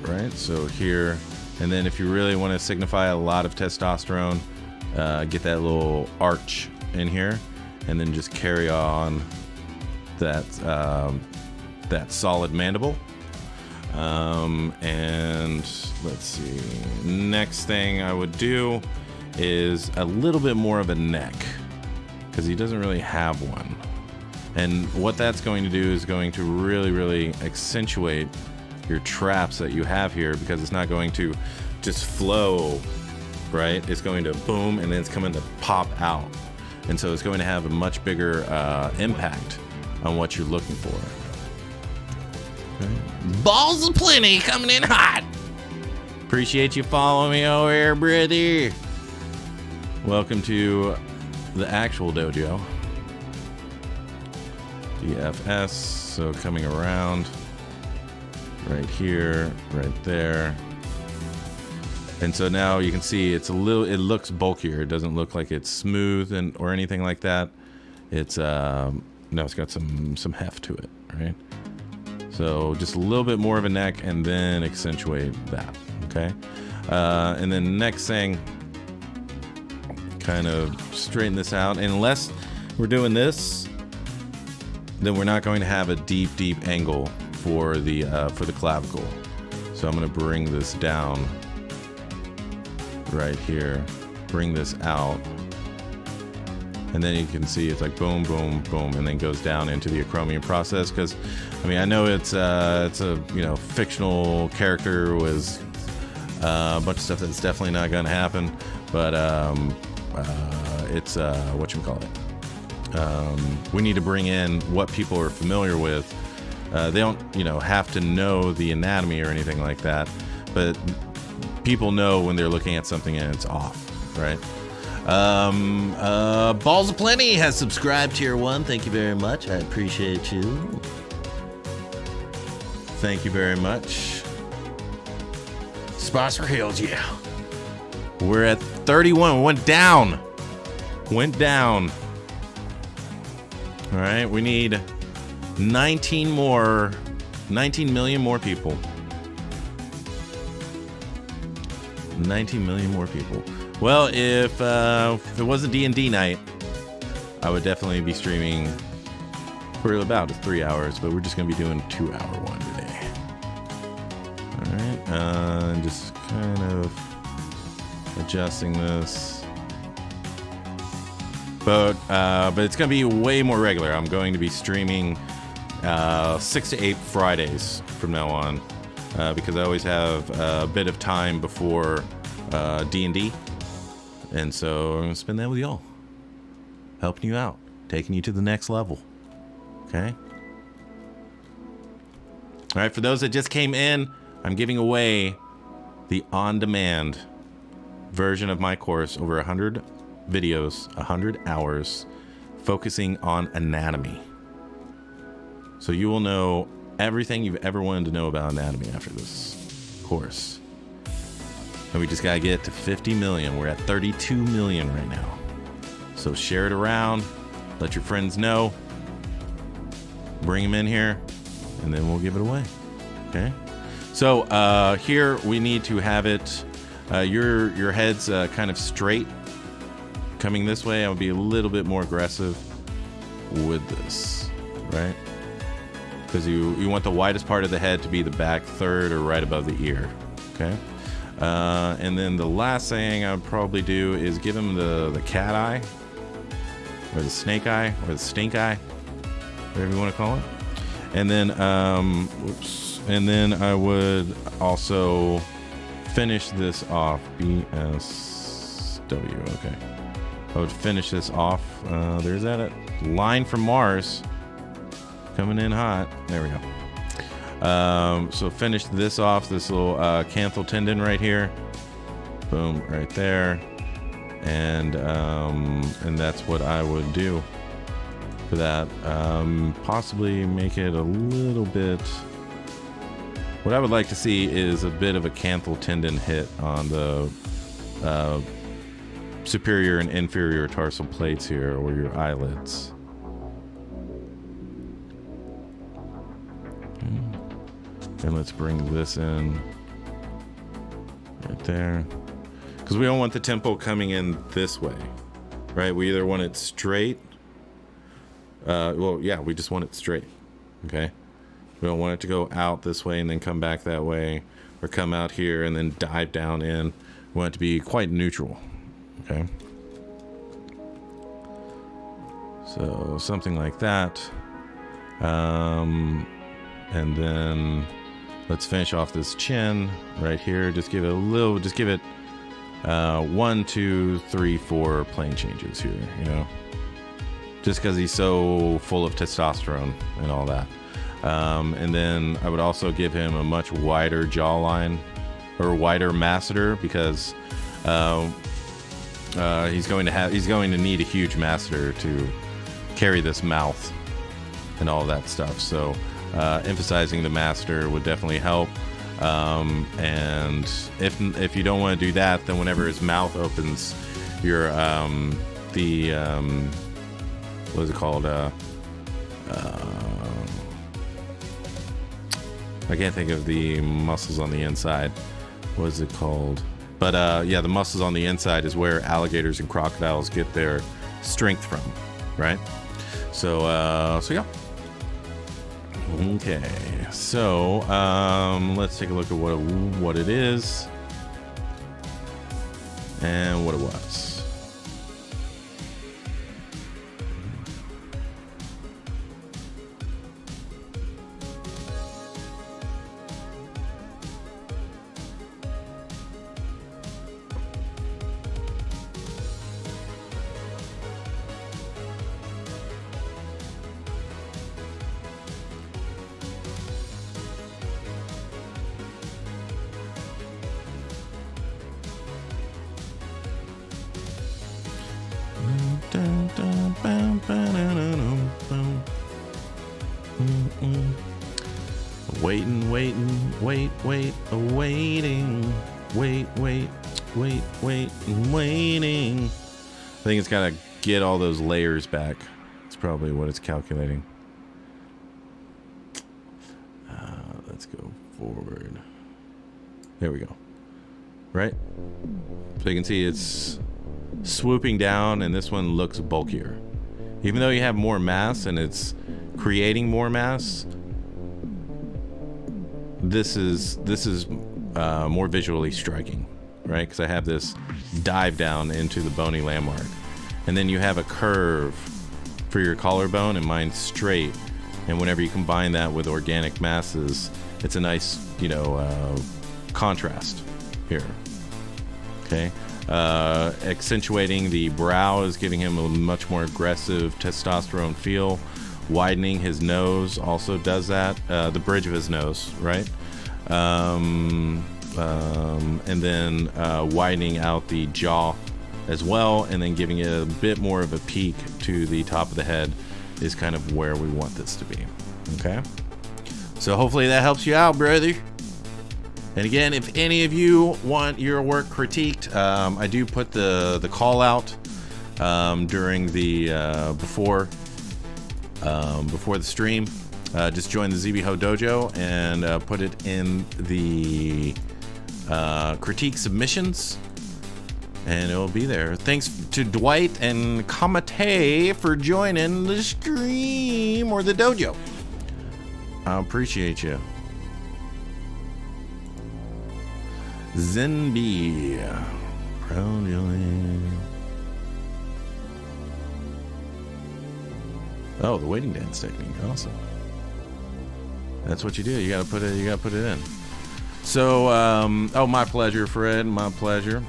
right? So here, and then if you really want to signify a lot of testosterone, get that little arch in here, and then just carry on that solid mandible. And let's see, next thing I would do is a little bit more of a neck, because he doesn't really have one. And what that's going to do is going to really, really accentuate your traps that you have here, because it's not going to just flow, right? It's going to boom, and then it's coming to pop out. And so it's going to have a much bigger impact on what you're looking for. Okay. Balls aplenty coming in hot. Appreciate you following me over here, brother. Welcome to the actual dojo. DFS, so coming around right here, right there. And so now you can see it looks bulkier. It doesn't look like it's smooth or anything like that. It's it's got some heft to it, right? So just a little bit more of a neck, and then accentuate that, okay? And then next thing, kind of straighten this out. And unless we're doing this, then we're not going to have a deep angle for the clavicle. So I'm going to bring this down right here, bring this out, and then you can see it's like boom, boom, boom, and then goes down into the acromion process. Because I mean, I know it's a fictional character with a bunch of stuff that's definitely not going to happen, but it's whatchamacallit. We need to bring in what people are familiar with. They don't, have to know the anatomy or anything like that, but people know when they're looking at something and it's off, right? Balls of Plenty has subscribed tier 1. Thank you very much. I appreciate you. Thank you very much. Sponsor Hills, yeah. We're at 31. Went down. All right, we need 19 million more people. 19 million more people. Well, if it wasn't D&D night, I would definitely be streaming for about 3 hours, but we're just going to be doing a 2-hour one today. All right, and just kind of adjusting this. But it's going to be way more regular. I'm going to be streaming 6 to 8 Fridays from now on, because I always have a bit of time before D&D. And so I'm going to spend that with y'all. Helping you out. Taking you to the next level. Okay? All right, for those that just came in, I'm giving away the on-demand version of my course, over 100 videos, 100 hours, focusing on anatomy. So you will know everything you've ever wanted to know about anatomy after this course. And we just got to get to 50 million. We're at 32 million right now. So share it around. Let your friends know. Bring them in here. And then we'll give it away. Okay? So here we need to have it. Your head's kind of straight. Coming this way, I'll be a little bit more aggressive with this. Right? Because you want the widest part of the head to be the back third or right above the ear. Okay? And then the last thing I would probably do is give him the cat eye, or the snake eye, or the stink eye, whatever you want to call it. And then, and then I would also finish this off. BSW, okay. I would finish this off. There's that line from Mars coming in hot. There we go. So finish this off, this little canthal tendon right here. Boom, right there. And that's what I would do for that. Possibly make it a little bit... What I would like to see is a bit of a canthal tendon hit on the superior and inferior tarsal plates here, or your eyelids. And let's bring this in right there, because we don't want the tempo coming in this way, right? We either want it straight. Well, yeah, we just want it straight. Okay. We don't want it to go out this way and then come back that way, or come out here and then dive down in. We want it to be quite neutral. Okay. So something like that. And then let's finish off this chin right here. Just give it 1, 2, 3, 4 plane changes here, just because he's so full of testosterone and all that. And then I would also give him a much wider jawline, or wider masseter, because he's going to need a huge masseter to carry this mouth and all that stuff. So emphasizing the masseter would definitely help. And if you don't want to do that, then whenever his mouth opens, your what is it called? I can't think of the muscles on the inside. What is it called? But yeah, the muscles on the inside is where alligators and crocodiles get their strength from, right? So yeah. Okay, so let's take a look at what it is and what it was. Waiting. I think it's got to get all those layers back. It's probably what it's calculating. Let's go forward. There we go. Right? So you can see it's swooping down, and this one looks bulkier. Even though you have more mass and it's creating more mass, this is more visually striking, right? Because I have this dive down into the bony landmark, and then you have a curve for your collarbone, and mine's straight. And whenever you combine that with organic masses, it's a nice, contrast here. Okay. Accentuating the brow is giving him a much more aggressive testosterone feel. Widening his nose also does that. The bridge of his nose, right? And then widening out the jaw as well, and then giving it a bit more of a peak to the top of the head is kind of where we want this to be. Okay? So hopefully that helps you out, brother. And again, if any of you want your work critiqued, I do put the call out during the before the stream. Just join the ZBHO Dojo and put it in the critique submissions, and it'll be there. Thanks to Dwight and Kamate for joining the stream or the dojo. I appreciate you. Zenby, proud Julian. Oh, the waiting dance technique, awesome. That's what you do. You gotta put it in. So, oh, my pleasure, Fred. My pleasure.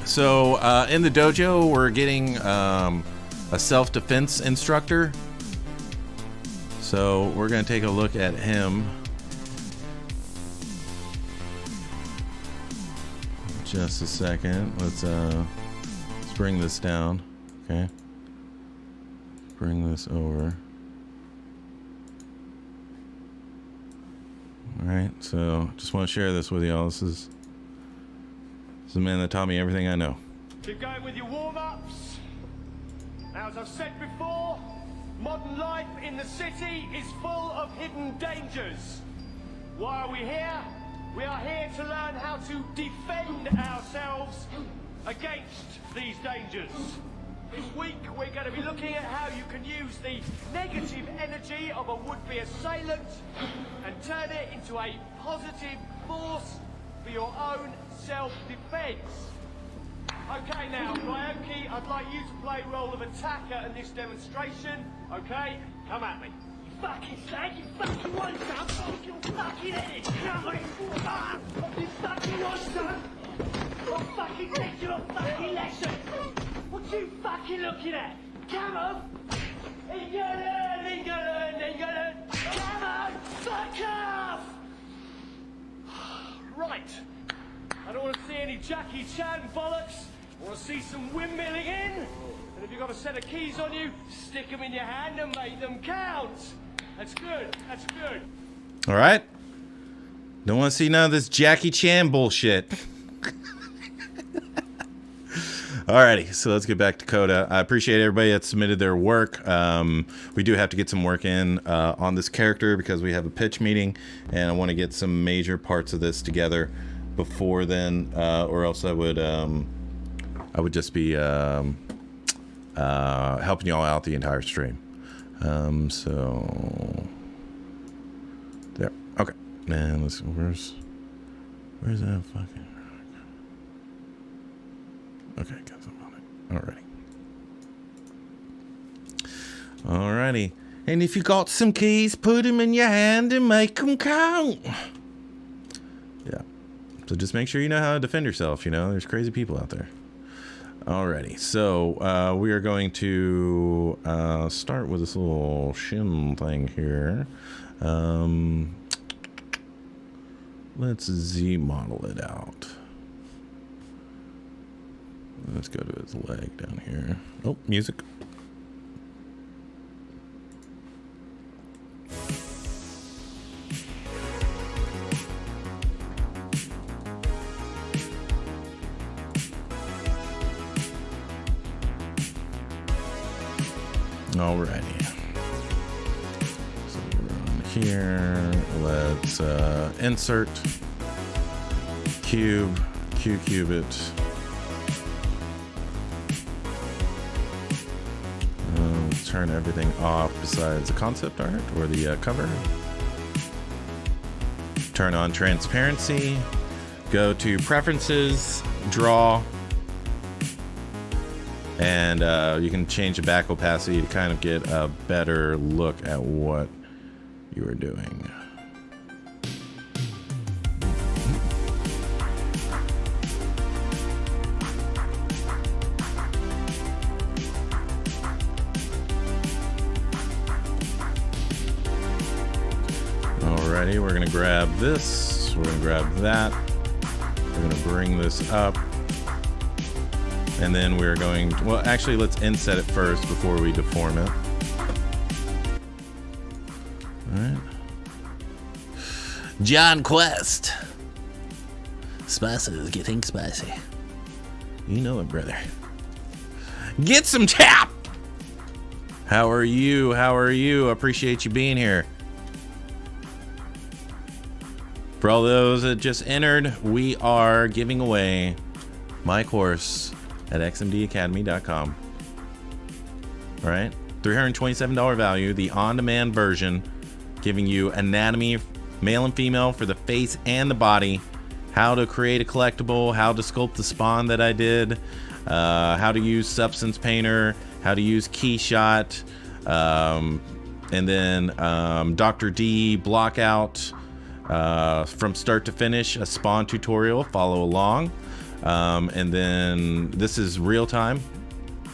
So, in the dojo, we're getting a self-defense instructor. So we're gonna take a look at him. Just a second. Let's bring this down. Okay. Bring this over. Alright, so just want to share this with y'all. This is a man that taught me everything I know. Keep going with your warm-ups. Now, as I've said before, modern life in the city is full of hidden dangers. Why are we here? We are here to learn how to defend ourselves against these dangers. This week, we're going to be looking at how you can use the negative energy of a would-be assailant and turn it into a positive force for your own self-defense. Okay, now, Ryoki, I'd like you to play role of attacker in this demonstration. Okay, come at me. You fucking slag, you fucking want some? You fucking idiot! Come on, you fucking want some? I'll fucking teach you a fucking lesson. What you fucking looking at? Come on! England! Come on! Fuck off! Right. I don't want to see any Jackie Chan bollocks. I want to see some windmilling in. And if you've got a set of keys on you, stick them in your hand and make them count. That's good. That's good. All right. Don't want to see none of this Jackie Chan bullshit. Alrighty, so let's get back to Coda. I appreciate everybody that submitted their work. We do have to get some work in on this character because we have a pitch meeting, and I want to get some major parts of this together before then, or else I would just be helping y'all out the entire stream. So there. Okay, and let's. Where's that fucking? Okay, got some on it. Alrighty. And if you got some keys, put them in your hand and make them count. Yeah. So just make sure you know how to defend yourself. You know, there's crazy people out there. Alrighty. So we are going to start with this little shin thing here. Let's Z model it out. Let's go to his leg down here. Oh, music. Alrighty. So we're on here. Let's insert cube it. Turn everything off besides the concept art or the cover. Turn on transparency. Go to preferences, draw, and you can change the back opacity to kind of get a better look at what you are doing. Alrighty, we're gonna grab this, we're gonna grab that, we're gonna bring this up, and then we're going to, well, actually, let's inset it first before we deform it. Alright. John Quest. Spicy is getting spicy. You know it, brother. Get some tap! How are you? How are you? Appreciate you being here. For all those that just entered, we are giving away my course at xmdacademy.com. All right, $327 value, the on-demand version, giving you anatomy, male and female, for the face and the body, how to create a collectible, how to sculpt the spawn that I did, how to use Substance Painter, how to use Keyshot, and then Dr. D Blockout. From start to finish, a spawn tutorial, follow along, and then this is real time,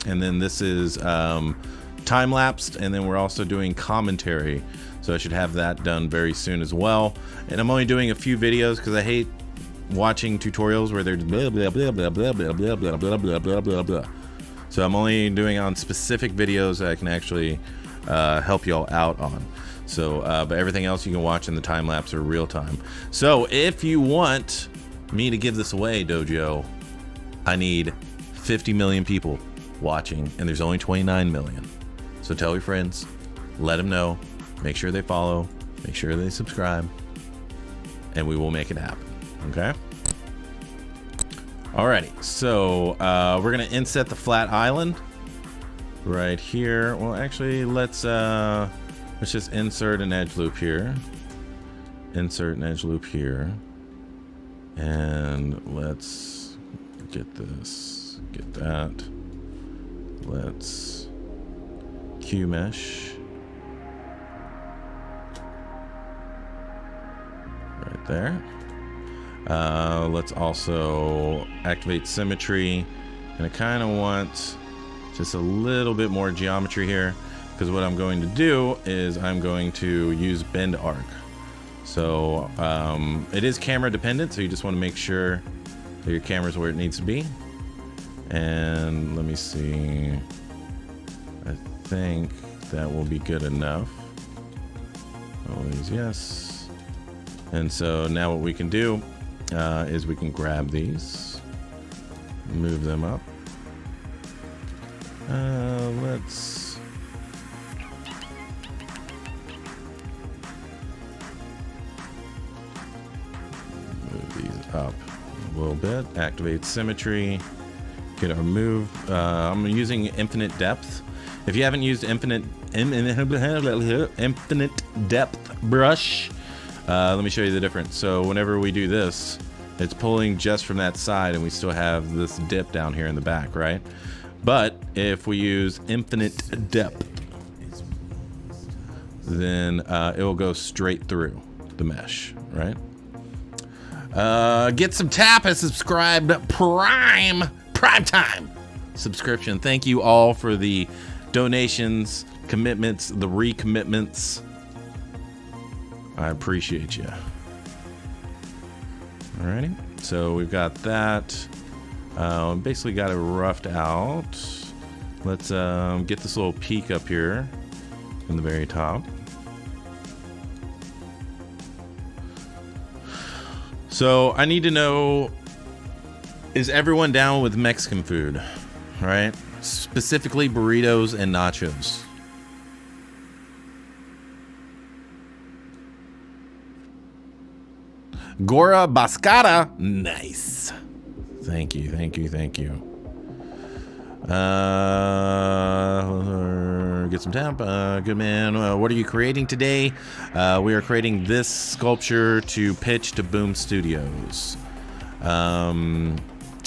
and then this is time lapsed, and then we're also doing commentary, so I should have that done very soon as well. And I'm only doing a few videos because I hate watching tutorials where they're blah blah blah blah blah blah blah blah blah blah blah blah blah. So I'm only doing on specific videos that I can actually help y'all out on. So, but everything else you can watch in the time lapse or real time. So if you want me to give this away, Dojo, I need 50 million people watching, and there's only 29 million. So tell your friends, let them know, make sure they follow, make sure they subscribe, and we will make it happen. Okay? Alrighty, so we're gonna inset the flat island right here. Well, actually, let's just insert an edge loop here. Insert an edge loop here. And let's get this, get that. Let's Q mesh. Right there. Let's also activate symmetry. And I kind of want just a little bit more geometry here, because what I'm going to do is I'm going to use bend arc. So it is camera dependent, so you just want to make sure that your camera's where it needs to be. And let me see, I think that will be good enough. Always yes. And so now what we can do is we can grab these, move them up. Let's move these up a little bit, activate symmetry, get our move. I'm using infinite depth. If you haven't used infinite depth brush, let me show you the difference. So whenever we do this, it's pulling just from that side and we still have this dip down here in the back, right? But if we use infinite depth, then it will go straight through the mesh, right? Get some tap and subscribe prime time subscription. Thank you all for the donations, commitments, the recommitments. I appreciate you. Alrighty, so we've got that. Basically got it roughed out. Let's get this little peak up here in the very top. So I need to know, is everyone down with Mexican food? All right, specifically burritos and nachos. Gora Bascata, nice. Thank you, thank you, thank you. Get some tap. Good man. What are you creating today? We are creating this sculpture to pitch to Boom Studios.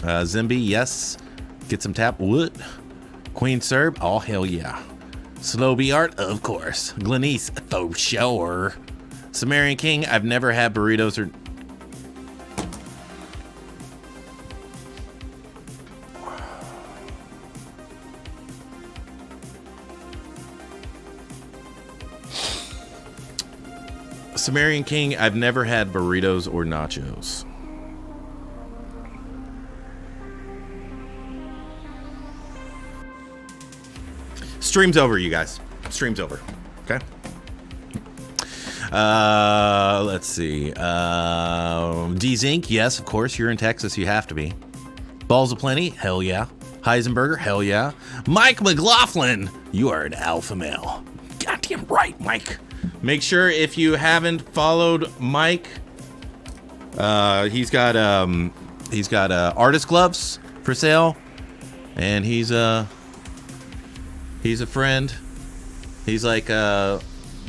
Zimby, yes. Get some tap. What? Queen Serb, oh hell yeah. Slow B Art, of course. Glenice, for sure. Sumerian King, I've never had burritos or... Sumerian King, I've never had burritos or nachos. Stream's over, you guys. Stream's over. Okay. Let's see. D-Zinc, yes, of course. You're in Texas. You have to be. Balls of Plenty, hell yeah. Heisenberger, hell yeah. Mike McLaughlin, you are an alpha male. Goddamn right, Mike. Make sure if you haven't followed Mike, he's got artist gloves for sale, and he's a friend. He's like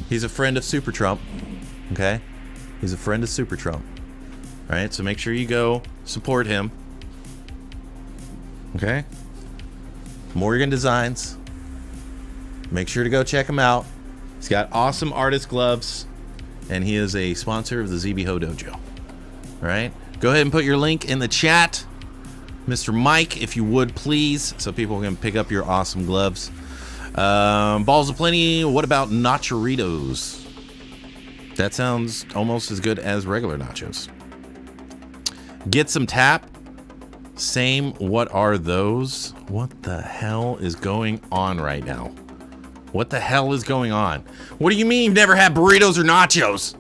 he's a friend of Super Trump. Okay, he's a friend of Super Trump. All right, so make sure you go support him. Okay, Morgan Designs. Make sure to go check him out. He's got awesome artist gloves, and he is a sponsor of the ZBHO Dojo. All right, go ahead and put your link in the chat, Mr. Mike, if you would please, so people can pick up your awesome gloves. Balls of Plenty. What about nachoritos? That sounds almost as good as regular nachos. Get some tap. Same. What are those? What the hell is going on right now? What the hell is going on? What do you mean you've never had burritos or nachos?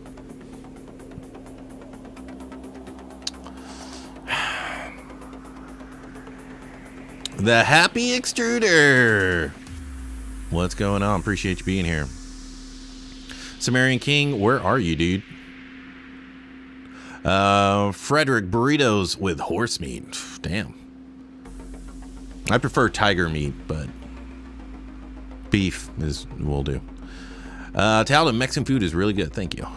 The Happy Extruder. What's going on? Appreciate you being here. Sumerian King, where are you, dude? Frederick, burritos with horse meat. Damn. I prefer tiger meat, but beef will do. Talon, Mexican food is really good. Thank you.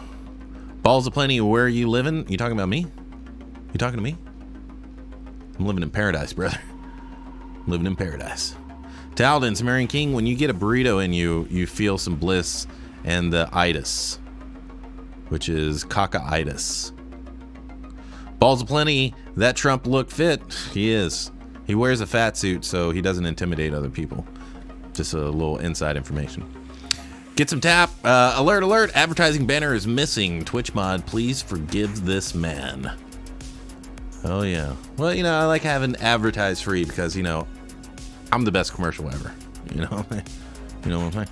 Balls of Plenty, where are you living? You talking about me? You talking to me? I'm living in paradise, brother. Living in paradise. Talden, Sumerian King, when you get a burrito in you feel some bliss and the itis, which is caca-itis. Balls of Plenty, that Trump look fit. He is. He wears a fat suit so he doesn't intimidate other people. Just a little inside information. Get some tap. Alert, alert. Advertising banner is missing. Twitch mod, please forgive this man. Oh, yeah. Well, you know, I like having advertised free because, you know, I'm the best commercial ever. You know what I'm saying?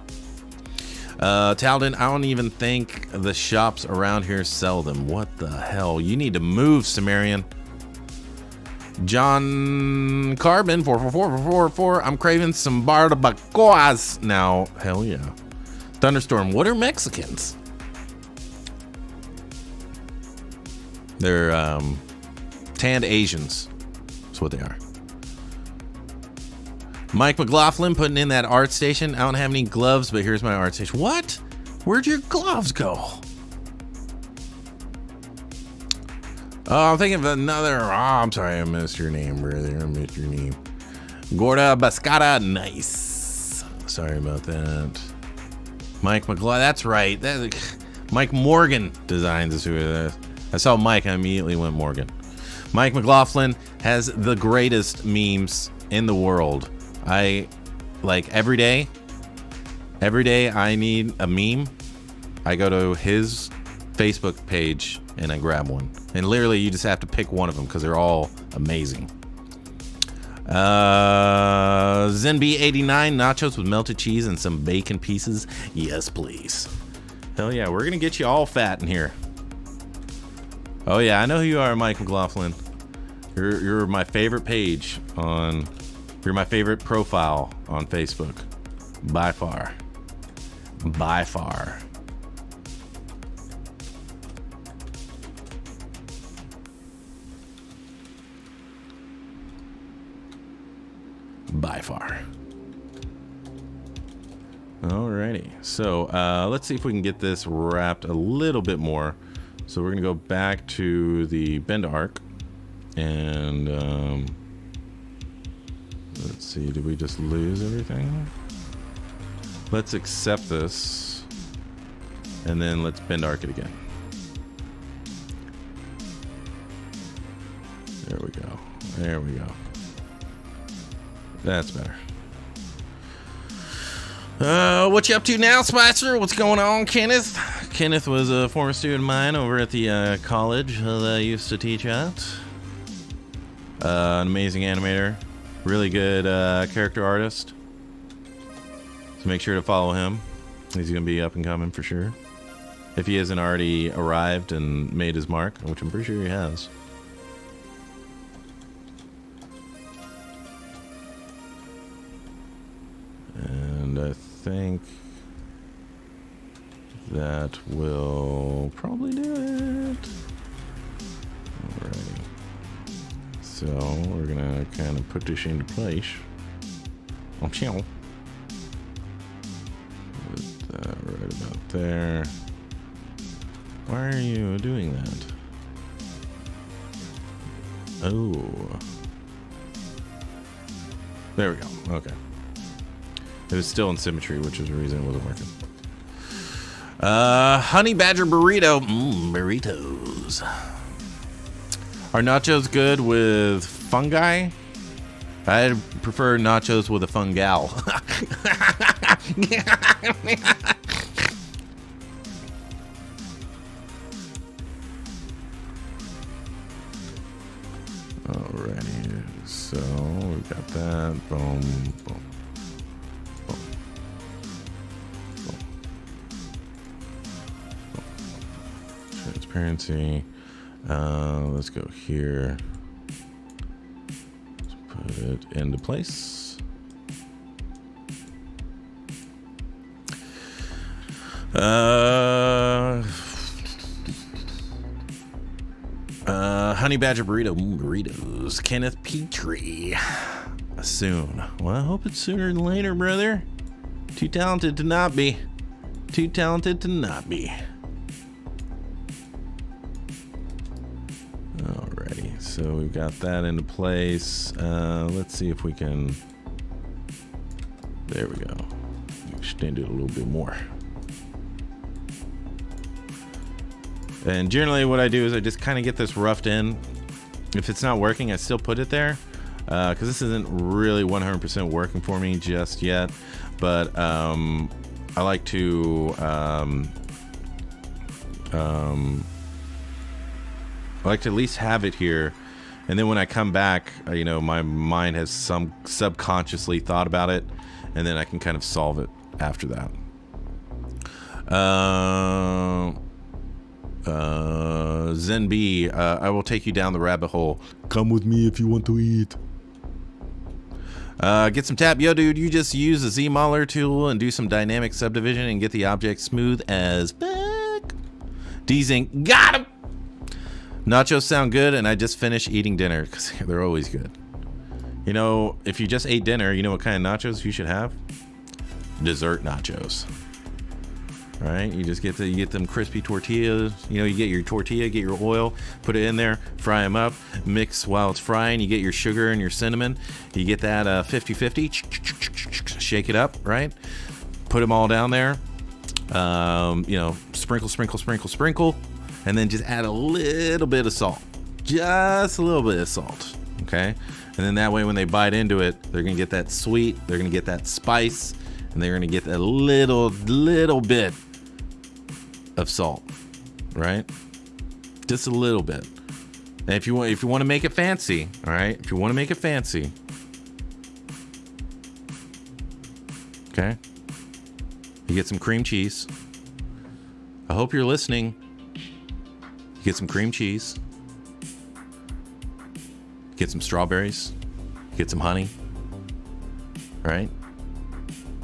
Talden, I don't even think the shops around here sell them. What the hell? You need to move, Sumerian. John Carbon 44444. I'm craving some barbacoas now. Hell yeah. Thunderstorm. What are Mexicans? They're tanned Asians. That's what they are. Mike McLaughlin putting in that art station. I don't have any gloves, but here's my art station. What? Where'd your gloves go? Oh, I'm thinking of another. Oh, I'm sorry, I missed your name, brother. I missed your name. Gorda Bascata. Nice. Sorry about that. Mike McLaughlin. That's right. Mike Morgan Designs is who it is. I saw Mike, I immediately went Morgan. Mike McLaughlin has the greatest memes in the world. I like every day I need a meme. I go to his Facebook page and I grab one. And literally you just have to pick one of them because they're all amazing. ZenB89 nachos with melted cheese and some bacon pieces. Yes, please. Hell yeah, we're gonna get you all fat in here. Oh yeah, I know who you are, Mike McLaughlin. You're my favorite page on. You're my favorite profile on Facebook, by far. By far. By far. Alrighty, so let's see if we can get this wrapped a little bit more. So we're gonna go back to the bend arc, and let's see, did we just lose everything? Let's accept this, and then let's bend arc it again. There we go. There we go. That's better. What you up to now, Spicer? What's going on, Kenneth? Kenneth was a former student of mine over at the college that I used to teach at. An amazing animator. Really good character artist. So make sure to follow him. He's going to be up and coming for sure. If he hasn't already arrived and made his mark, which I'm pretty sure he has. And I think that will probably do it. Alrighty. So we're gonna kind of put this into place. Oh, chill. Put that right about there. Why are you doing that? Oh. There we go. Okay. It was still in symmetry, which is the reason it wasn't working. Honey Badger Burrito. Burritos. Are nachos good with fungi? I prefer nachos with a fungal. Alrighty, so we got that. Boom, boom. Transparency. Let's go here. Let's put it into place. Honey Badger Burrito. Burritos. Kenneth Petrie. Soon. Well, I hope it's sooner than later, brother. Too talented to not be. Too talented to not be. Alrighty, so we've got that into place. Let's see if we can. There we go. Extend it a little bit more. And generally what I do is I just kind of get this roughed in. If it's not working, I still put it there. Because this isn't really 100% working for me just yet. But I like to at least have it here, and then when I come back, you know, my mind has some subconsciously thought about it, and then I can kind of solve it after that. Zen B, I will take you down the rabbit hole. Come with me if you want to eat. Get some tap. Yo, dude, you just use the Z-Mauler tool and do some dynamic subdivision and get the object smooth as back. D-Zinc, got him! Nachos sound good, and I just finished eating dinner, because they're always good. You know, if you just ate dinner, you know what kind of nachos you should have? Dessert nachos. Right? You just get them crispy tortillas. You know, you get your tortilla, get your oil, put it in there, fry them up, mix while it's frying. You get your sugar and your cinnamon. You get that 50-50, shake it up, right? Put them all down there. You know, sprinkle, and then just add a little bit of salt. Just a little bit of salt, okay? And then that way when they bite into it, they're gonna get that sweet, they're gonna get that spice, and they're gonna get a little bit of salt, right? Just a little bit. And if you want to make it fancy, all right? If you want to make it fancy, okay? You get some cream cheese. I hope you're listening. You get some cream cheese. Get some strawberries. Get some honey. Right?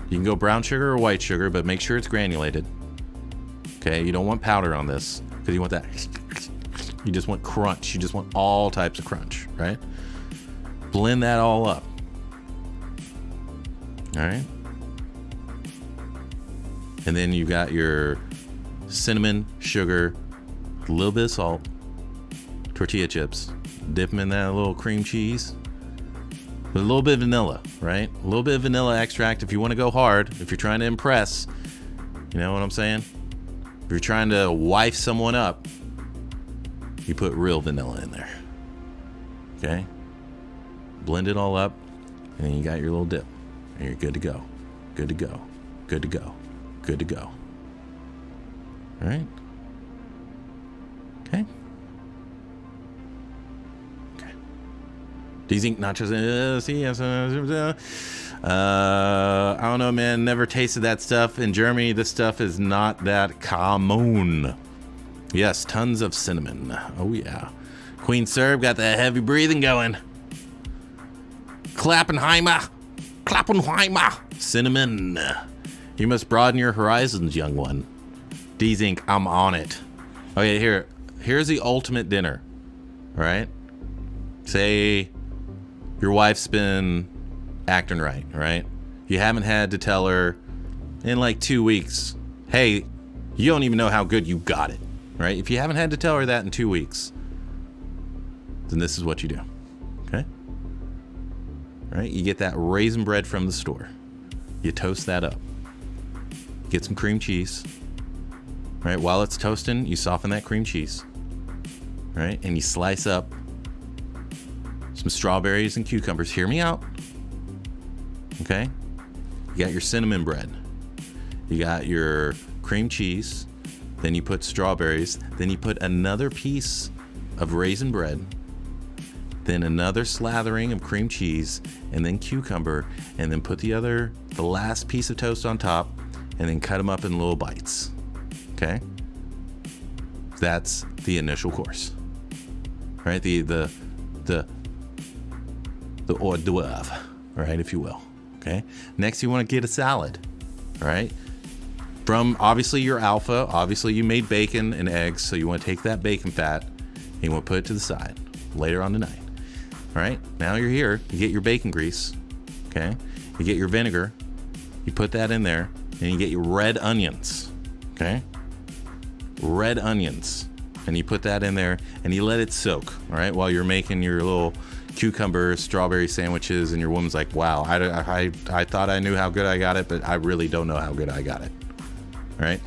You can go brown sugar or white sugar, but make sure it's granulated. Okay, you don't want powder on this because you want that. You just want crunch. You just want all types of crunch, right? Blend that all up. All right. And then you got your cinnamon, sugar, a little bit of salt, tortilla chips. Dip them in that little cream cheese. With a little bit of vanilla, right? A little bit of vanilla extract if you want to go hard, if you're trying to impress. You know what I'm saying? If you're trying to wife someone up, you put real vanilla in there. Okay? Blend it all up, and then you got your little dip. And you're good to go. Good to go. Good to go. Good to go. All right? Okay? Do you think nachos? I don't know, man. Never tasted that stuff. In Germany, this stuff is not that common. Yes, tons of cinnamon. Oh, yeah. Queen Serb got that heavy breathing going. Klappenheimer. Cinnamon. You must broaden your horizons, young one. D-Zinc, I'm on it. Okay, here's the ultimate dinner. All right? Say your wife's been acting right? You haven't had to tell her in like 2 weeks, hey, you don't even know how good you got it, right? If you haven't had to tell her that in 2 weeks, then this is what you do, okay? Right? You get that raisin bread from the store. You toast that up. Get some cream cheese, right? While it's toasting, you soften that cream cheese, right? And you slice up some strawberries and cucumbers. Hear me out. Okay? You got your cinnamon bread. You got your cream cheese. Then you put strawberries. Then you put another piece of raisin bread. Then another slathering of cream cheese. And then cucumber. And then put the last piece of toast on top. And then cut them up in little bites. Okay? That's the initial course. Right? The hors d'oeuvre, right, if you will. Okay. Next, you want to get a salad, right? From obviously your alpha. Obviously, you made bacon and eggs, so you want to take that bacon fat and you want to put it to the side later on tonight. All right. Now you're here. You get your bacon grease. Okay. You get your vinegar. You put that in there, and you get your red onions. Okay. Red onions, and you put that in there, and you let it soak. All right, while you're making your little cucumber strawberry sandwiches, and your woman's like, wow, I thought I knew how good I got it, but I really don't know how good I got it. All right,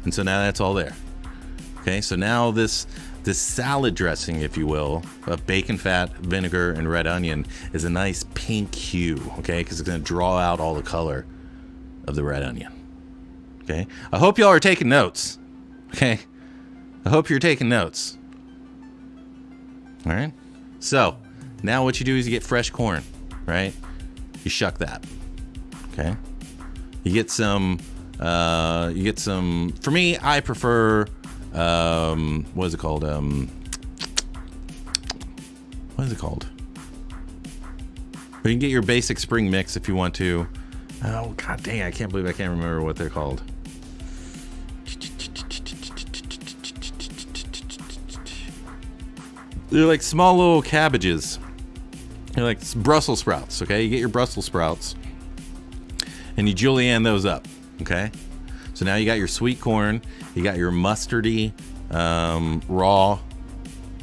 and so now that's all there. Okay, so now this salad dressing, if you will, of bacon fat, vinegar, and red onion is a nice pink hue. Okay, because it's going to draw out all the color of the red onion. Okay, I hope y'all are taking notes. Okay, I hope you're taking notes. All right. So, now what you do is you get fresh corn, right? You shuck that, okay? You get some You get some. For me, I prefer. What is it called? What is it called? You can get your basic spring mix if you want to. Oh god dang! I can't believe I can't remember what they're called. They're like small little cabbages. They're like Brussels sprouts. Okay, you get your Brussels sprouts, and you julienne those up. Okay, so now you got your sweet corn. You got your mustardy raw.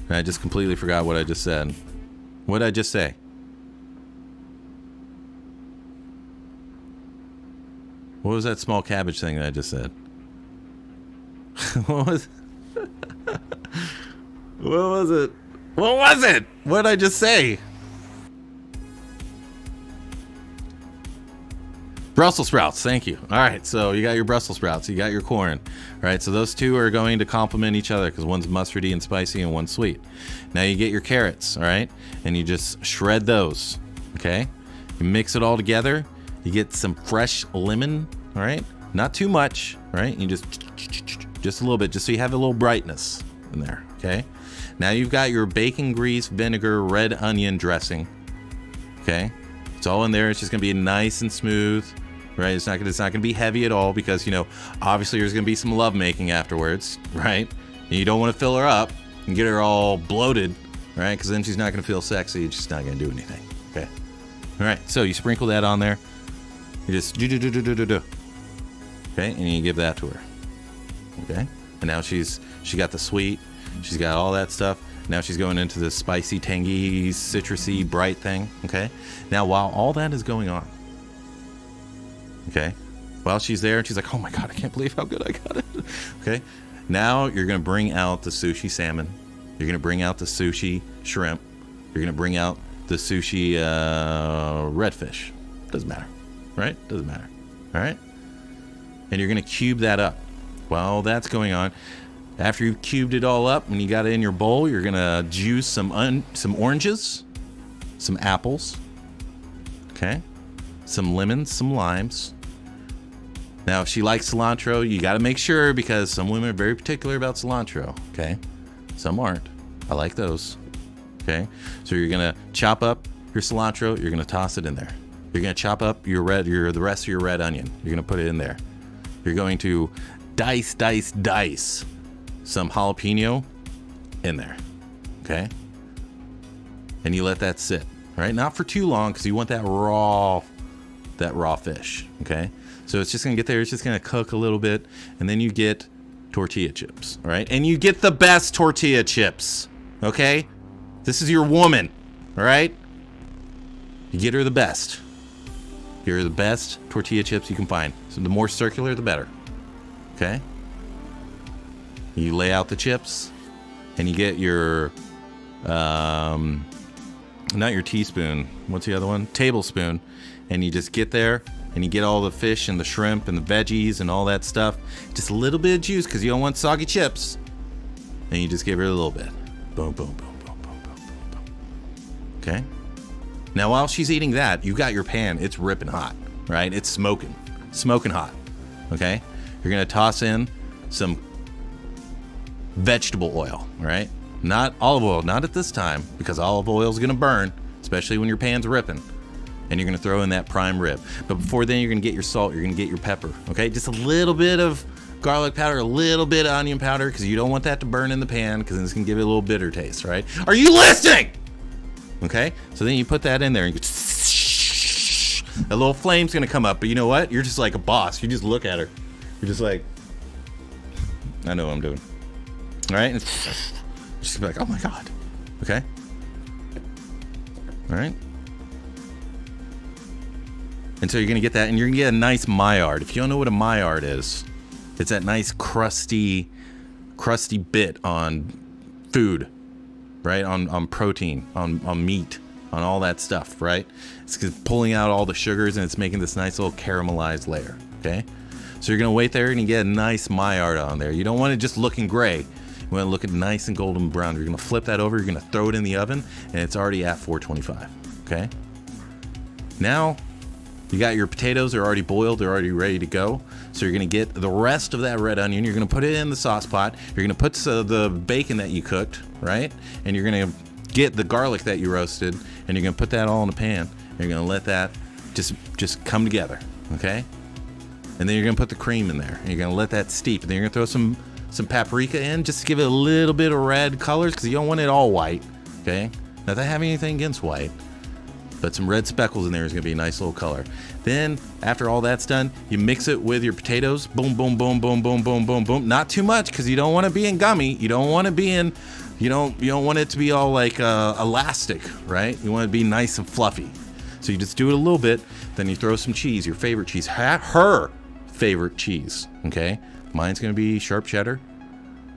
And I just completely forgot what I just said. What did I just say? What was that small cabbage thing that I just said? What was it? What was it? What did I just say? Brussels sprouts, thank you. All right, so you got your Brussels sprouts, you got your corn. All right, so those two are going to complement each other because one's mustardy and spicy and one's sweet. Now you get your carrots, all right, and you just shred those, okay? You mix it all together. You get some fresh lemon, all right? Not too much, right? You just a little bit, just so you have a little brightness in there, okay? Now you've got your bacon grease, vinegar, red onion dressing, okay? It's all in there. It's just gonna be nice and smooth, right? It's not gonna be heavy at all because, you know, obviously there's gonna be some love making afterwards, right? And you don't want to fill her up and get her all bloated, right? Because then she's not gonna feel sexy. She's not gonna do anything, okay? All right, so you sprinkle that on there. You just do, okay, and you give that to her, okay? And now she got the sweet, she's got all that stuff. Now she's going into the spicy, tangy, citrusy, bright thing, okay? Now, while all that is going on, okay, while she's there, and she's like, oh my God, I can't believe how good I got it, okay? Now you're gonna bring out the sushi salmon. You're gonna bring out the sushi shrimp. You're gonna bring out the sushi redfish. Doesn't matter, right? Doesn't matter, all right? And you're gonna cube that up. While that's going on, after you've cubed it all up and you got it in your bowl, you're gonna juice some oranges, some apples, okay, some lemons, some limes. Now, if she likes cilantro, you got to make sure because some women are very particular about cilantro, okay? Some aren't. I like those, okay? So you're gonna chop up your cilantro. You're gonna toss it in there. You're gonna chop up the rest of your red onion. You're gonna put it in there. You're going to dice some jalapeno in there, okay? And you let that sit, right? Not for too long because you want that raw fish, okay? So it's just gonna get there. It's just gonna cook a little bit, and then you get tortilla chips, all right? And you get the best tortilla chips, okay? This is your woman, all right? You get her the best. Get her the best tortilla chips you can find. So the more circular, the better, okay? You lay out the chips, and you get your, not your teaspoon, what's the other one? Tablespoon. And you just get there, and you get all the fish and the shrimp and the veggies and all that stuff. Just a little bit of juice, because you don't want soggy chips. And you just give her a little bit. Boom, boom, boom, boom, boom, boom, boom, boom. Okay? Now, while she's eating that, you got your pan. It's ripping hot, right? It's smoking hot, okay? You're going to toss in some vegetable oil, right? Not olive oil, not at this time, because olive oil is going to burn, especially when your pan's ripping. And you're going to throw in that prime rib. But before then, you're going to get your salt, you're going to get your pepper, okay? Just a little bit of garlic powder, a little bit of onion powder, because you don't want that to burn in the pan, because then it's going to give it a little bitter taste, right? Are you listening? Okay? So then you put that in there, and a little flame's going to come up, but you know what? You're just like a boss. You just look at her. You're just like, I know what I'm doing. All right? And she's gonna be like, oh my God. Okay? All right? And so you're going to get that, and you're going to get a nice Maillard. If you don't know what a Maillard is, it's that nice crusty bit on food, right? On protein, on meat, on all that stuff, right? It's pulling out all the sugars, and it's making this nice little caramelized layer, okay? So you're going to wait there, and you get a nice Maillard on there. You don't want it just looking gray. You want to look at nice and golden brown. You're going to flip that over. You're going to throw it in the oven, and it's already at 425, okay? Now, You got your potatoes, they're already boiled, they're already ready to go. So you're gonna get the rest of that red onion, you're gonna put it in the sauce pot, you're gonna put the bacon that you cooked, right? And you're gonna get the garlic that you roasted, and you're gonna put that all in a pan, and you're gonna let that just come together, okay? And then you're gonna put the cream in there, and you're gonna let that steep, and then you're gonna throw some paprika in, just to give it a little bit of red colors, because you don't want it all white, okay? Not that I have anything against white, but some red speckles in there is gonna be a nice little color. Then after all that's done, you mix it with your potatoes. Boom, boom, boom, boom, boom, boom, boom, boom. Not too much, because you don't want to be in gummy. You don't want to be in, you don't want it to be all like elastic, right? You want it to be nice and fluffy. So you just do it a little bit. Then you throw some cheese, your favorite cheese, her favorite cheese. Okay, mine's gonna be sharp cheddar.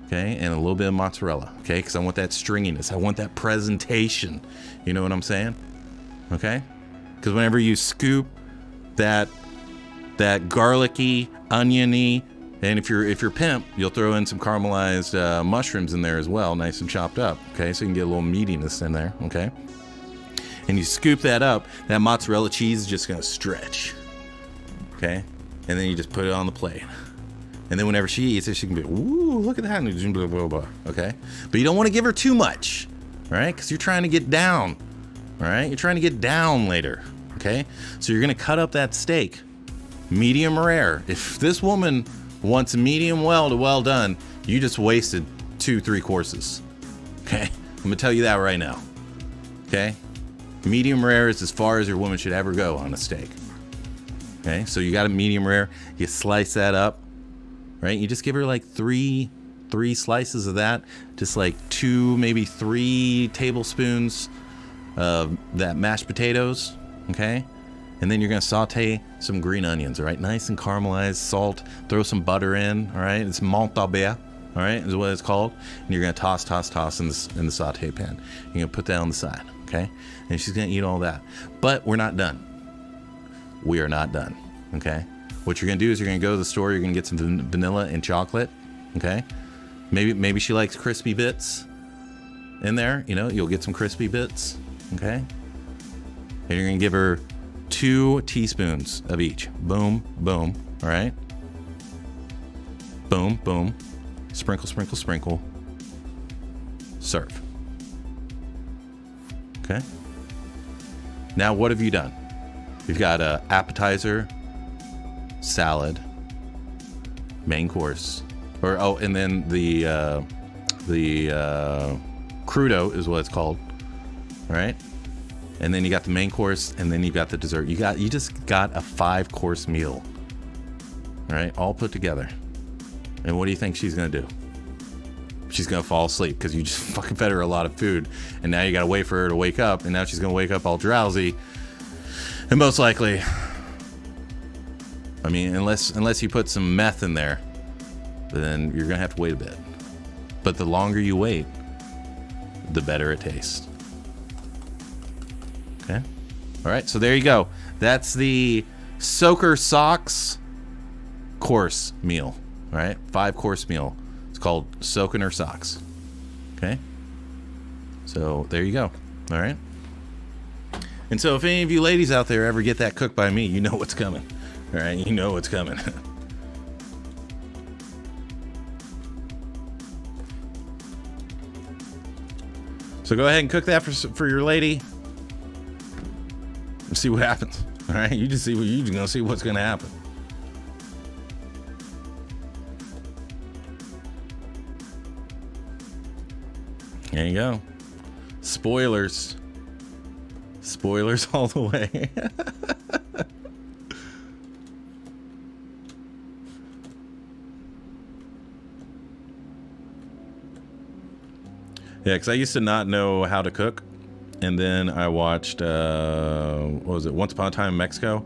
Okay, and a little bit of mozzarella. Okay, because I want that stringiness. I want that presentation. You know what I'm saying? Okay, because whenever you scoop that garlicky, oniony, and if you're pimp, you'll throw in some caramelized mushrooms in there as well, nice and chopped up. Okay, so you can get a little meatiness in there. Okay, and you scoop that up, that mozzarella cheese is just gonna stretch. Okay, and then you just put it on the plate. And then whenever she eats it, she can be, ooh, look at that, blah, blah, blah. Okay, but you don't want to give her too much, all right? Because you're trying to get down. All right, you're trying to get down later, okay? So you're gonna cut up that steak, medium rare. If this woman wants medium well to well done, you just wasted 2-3 courses, okay? I'm gonna tell you that right now, okay? Medium rare is as far as your woman should ever go on a steak, okay? So you got a medium rare, you slice that up, right? You just give her like three slices of that, just like 2, maybe 3 tablespoons that mashed potatoes, okay? And then you're gonna saute some green onions, all right? Nice and caramelized, salt, throw some butter in, all right? It's montabia, all right, is what it's called. And you're gonna toss in the saute pan. You're gonna put that on the side, okay? And she's gonna eat all that. But we're not done. We are not done, okay? What you're gonna do is you're gonna go to the store, you're gonna get some vanilla and chocolate, okay? Maybe she likes crispy bits in there, you know, you'll get some crispy bits. Okay, and you're gonna give her 2 teaspoons of each. Boom, boom. All right. Boom, boom. Sprinkle, sprinkle, sprinkle. Serve. Okay. Now what have you done? You've got a appetizer, salad, main course, and then the crudo is what it's called. All right, and then you got the main course, and then you got the dessert. You just got a 5-course meal. All right, all put together. And what do you think she's gonna do? She's gonna fall asleep because you just fucking fed her a lot of food, and now you gotta wait for her to wake up, and now she's gonna wake up all drowsy, and most likely, I mean, unless you put some meth in there, then you're gonna have to wait a bit. But the longer you wait, the better it tastes. Okay. All right. So there you go. That's the Soaker Socks course meal. All right. 5-course meal. It's called Soaking Her Socks. Okay. So there you go. All right. And so if any of you ladies out there ever get that cooked by me, you know what's coming. All right. You know what's coming. So go ahead and cook that for your lady. And see what happens. All right, you just gonna see what's gonna happen. There you go. Spoilers all the way. Yeah, because I used to not know how to cook. And then I watched, what was it? Once Upon a Time in Mexico.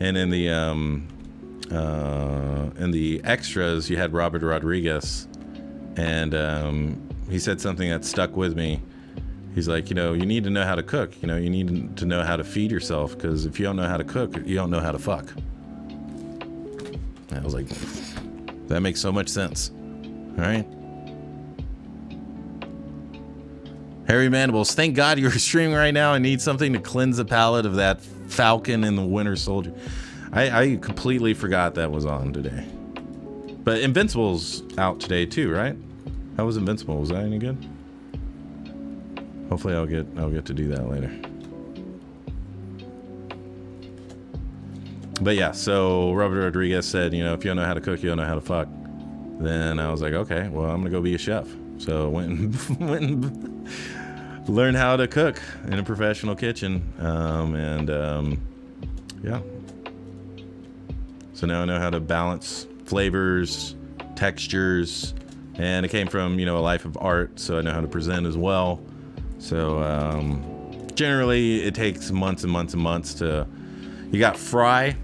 And in the extras, you had Robert Rodriguez. And he said something that stuck with me. He's like, you know, you need to know how to cook. You know, you need to know how to feed yourself. Because if you don't know how to cook, you don't know how to fuck. And I was like, that makes so much sense. All right. Harry Mandibles, thank God you're streaming right now. I need something to cleanse the palate of that Falcon and the Winter Soldier. I completely forgot that was on today. But Invincible's out today too, right? How was Invincible? Was that any good? Hopefully I'll get to do that later. But yeah, so Robert Rodriguez said, you know, if you don't know how to cook, you don't know how to fuck. Then I was like, okay, well, I'm gonna go be a chef. So went and learned how to cook in a professional kitchen, yeah. So now I know how to balance flavors, textures, and it came from, you know, a life of art, so I know how to present as well. So generally, it takes months and months and months to. You got fry.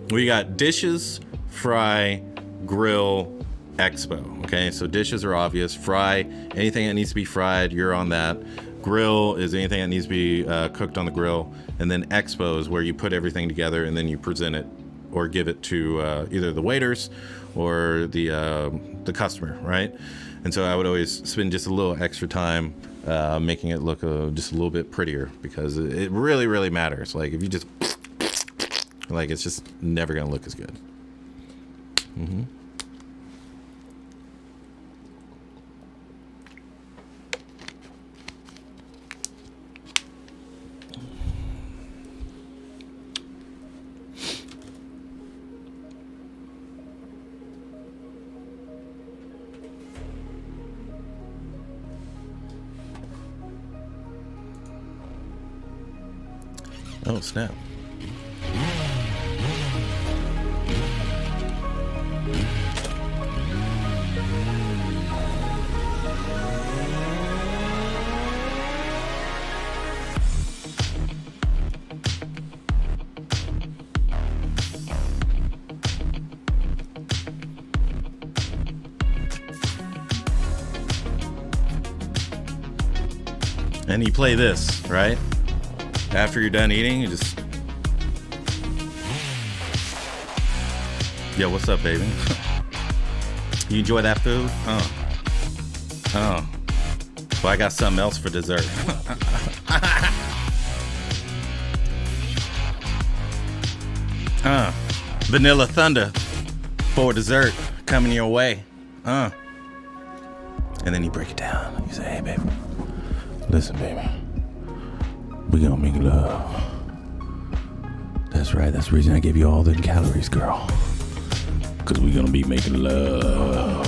We got dishes, fry, grill, expo. Okay, so dishes are obvious. Fry, anything that needs to be fried, you're on that. Grill is anything that needs to be cooked on the grill. And then expo is where you put everything together and then you present it or give it to either the waiters or the customer, right? And so I would always spend just a little extra time making it look just a little bit prettier, because it really, really matters. Like if you just like, it's just never gonna look as good. Mm-hmm. Oh, snap. And you play this, right? After you're done eating, you just... Yo, what's up, baby? You enjoy that food? Oh. Well, I got something else for dessert. Vanilla Thunder for dessert coming your way. And then you break it down. You say, hey, baby. Listen, baby. We gonna make love. That's right. That's the reason I gave you all the calories, girl. Cause we gonna be making love.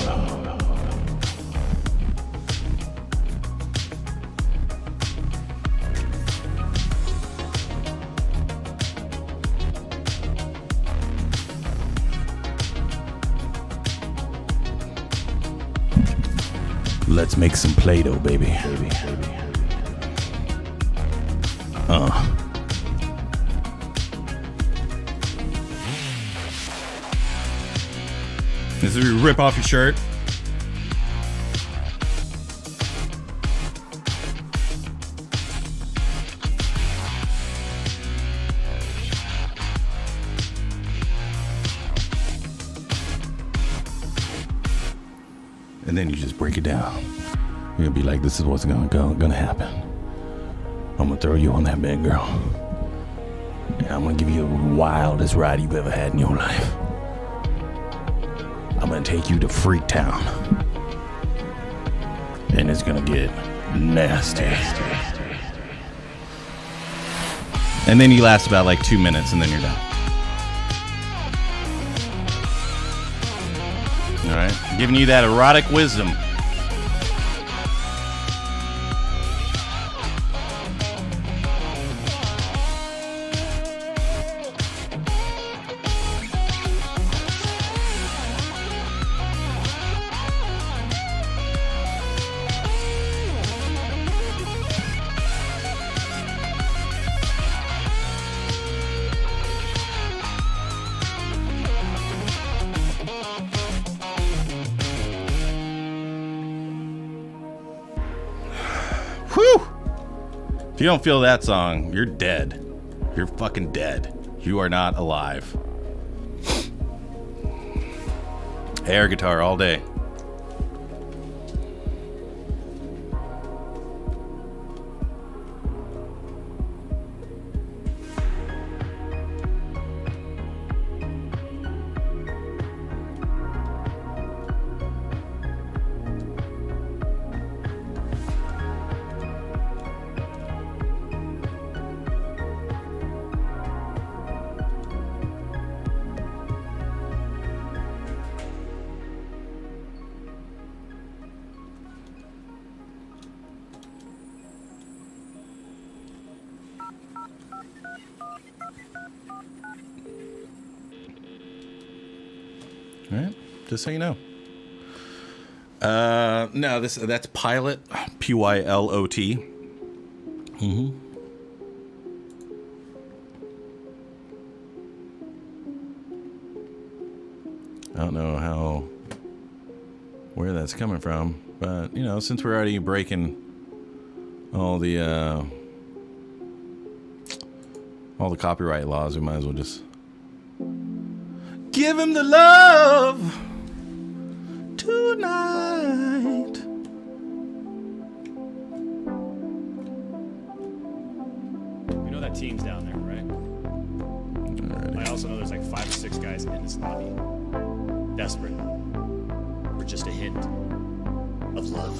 Let's make some Play-Doh, baby. This is where you rip off your shirt. And then you just break it down. You're gonna be like, this is what's gonna happen. I'm gonna throw you on that bed, girl. And I'm gonna give you the wildest ride you've ever had in your life. I'm gonna take you to Freak Town. And it's gonna get nasty. And then you last about like 2 minutes and then you're done. All right, giving you that erotic wisdom. Whew! If you don't feel that song, you're dead. You're fucking dead. You are not alive. Air guitar all day. All right, just so you know. No, that's Pilot, P-Y-L-O-T. Mm-hmm. I don't know where that's coming from, but you know, since we're already breaking all the copyright laws, we might as well just give him the love tonight. You know that team's down there, right? Alrighty. I also know there's like 5 or 6 guys in this lobby. Desperate. For just a hint of love.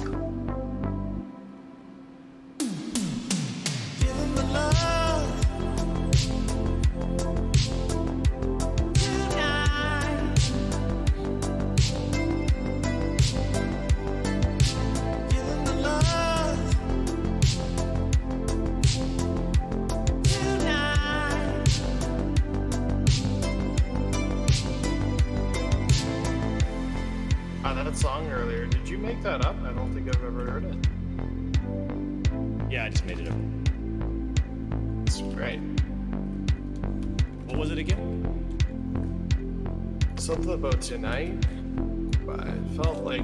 Give him the love tonight. Give him the love tonight. That song earlier, did you make that up? I don't think I've ever heard it. Yeah, I just made it up. It's great. What was it again? Something about tonight, but it felt like,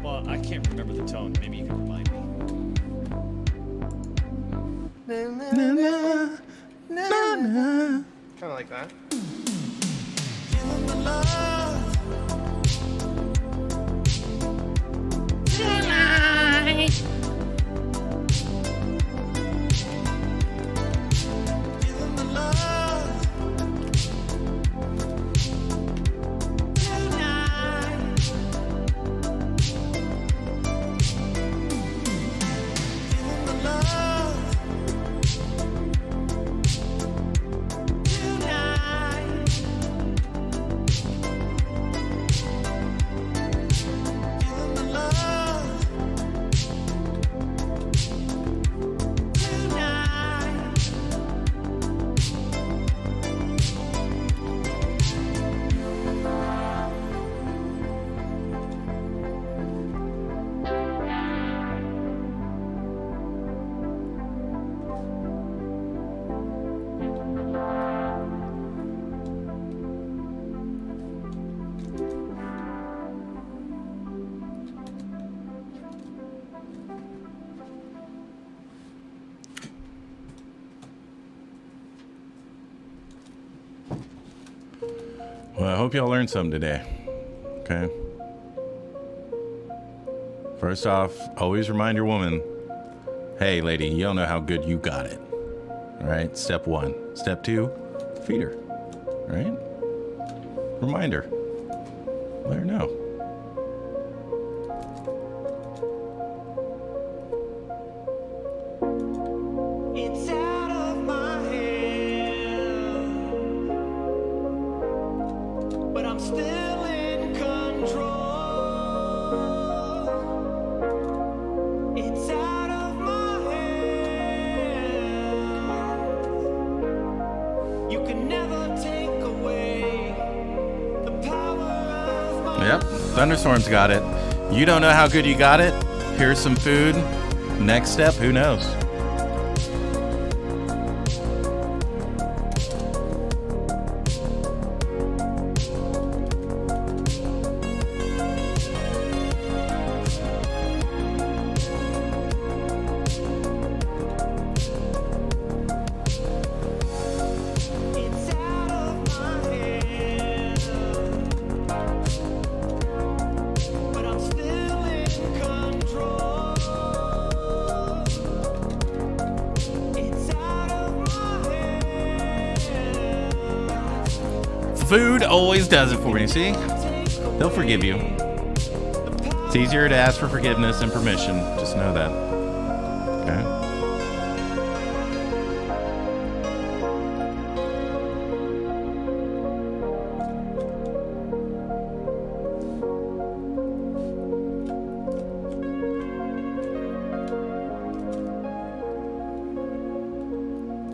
Well, I can't remember the tone. Maybe you can remind me. kind of like that. Give him the love tonight. Give him the love tonight. Give him the love tonight. Give him the love tonight. Well, I hope y'all learned something today. Okay. First off, always remind your woman, hey, lady, you don't know how good you got it. All right. Step 1. Step 2, feed her. All right. Remind her. Let her know. It's out of my hand, but I'm still in control. It's out of my hands. You can never take away the power of my Yep. Thunderstorm's got it. You don't know how good you got it? Here's some food. Next step, who knows? It's out of my hands, but I'm still in control. It's out of my hands. Food always does it for you, see? They'll forgive you. It's easier to ask for forgiveness and permission. Just know that. Okay?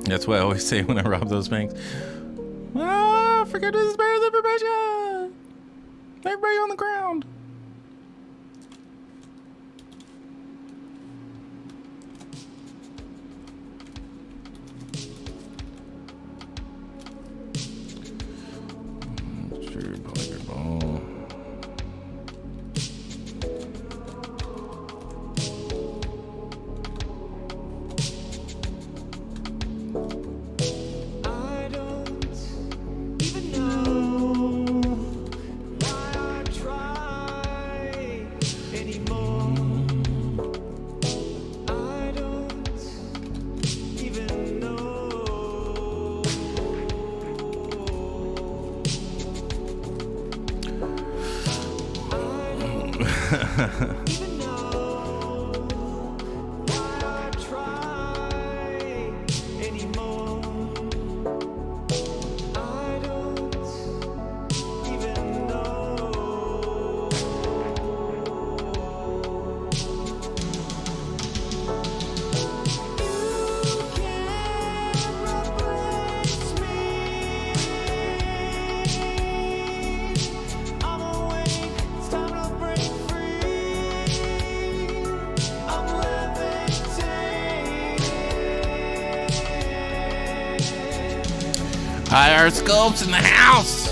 That's what I always say when I rob those banks. Ah, forgiveness is better than permission. Everybody on the ground. Sure, your ball. I don't even know why I try anymore. I don't even know. Even know why I try anymore. I don't even know. You can't replace me. I'm awake, it's time to break free. I'm levitating. IR Scopes in the house.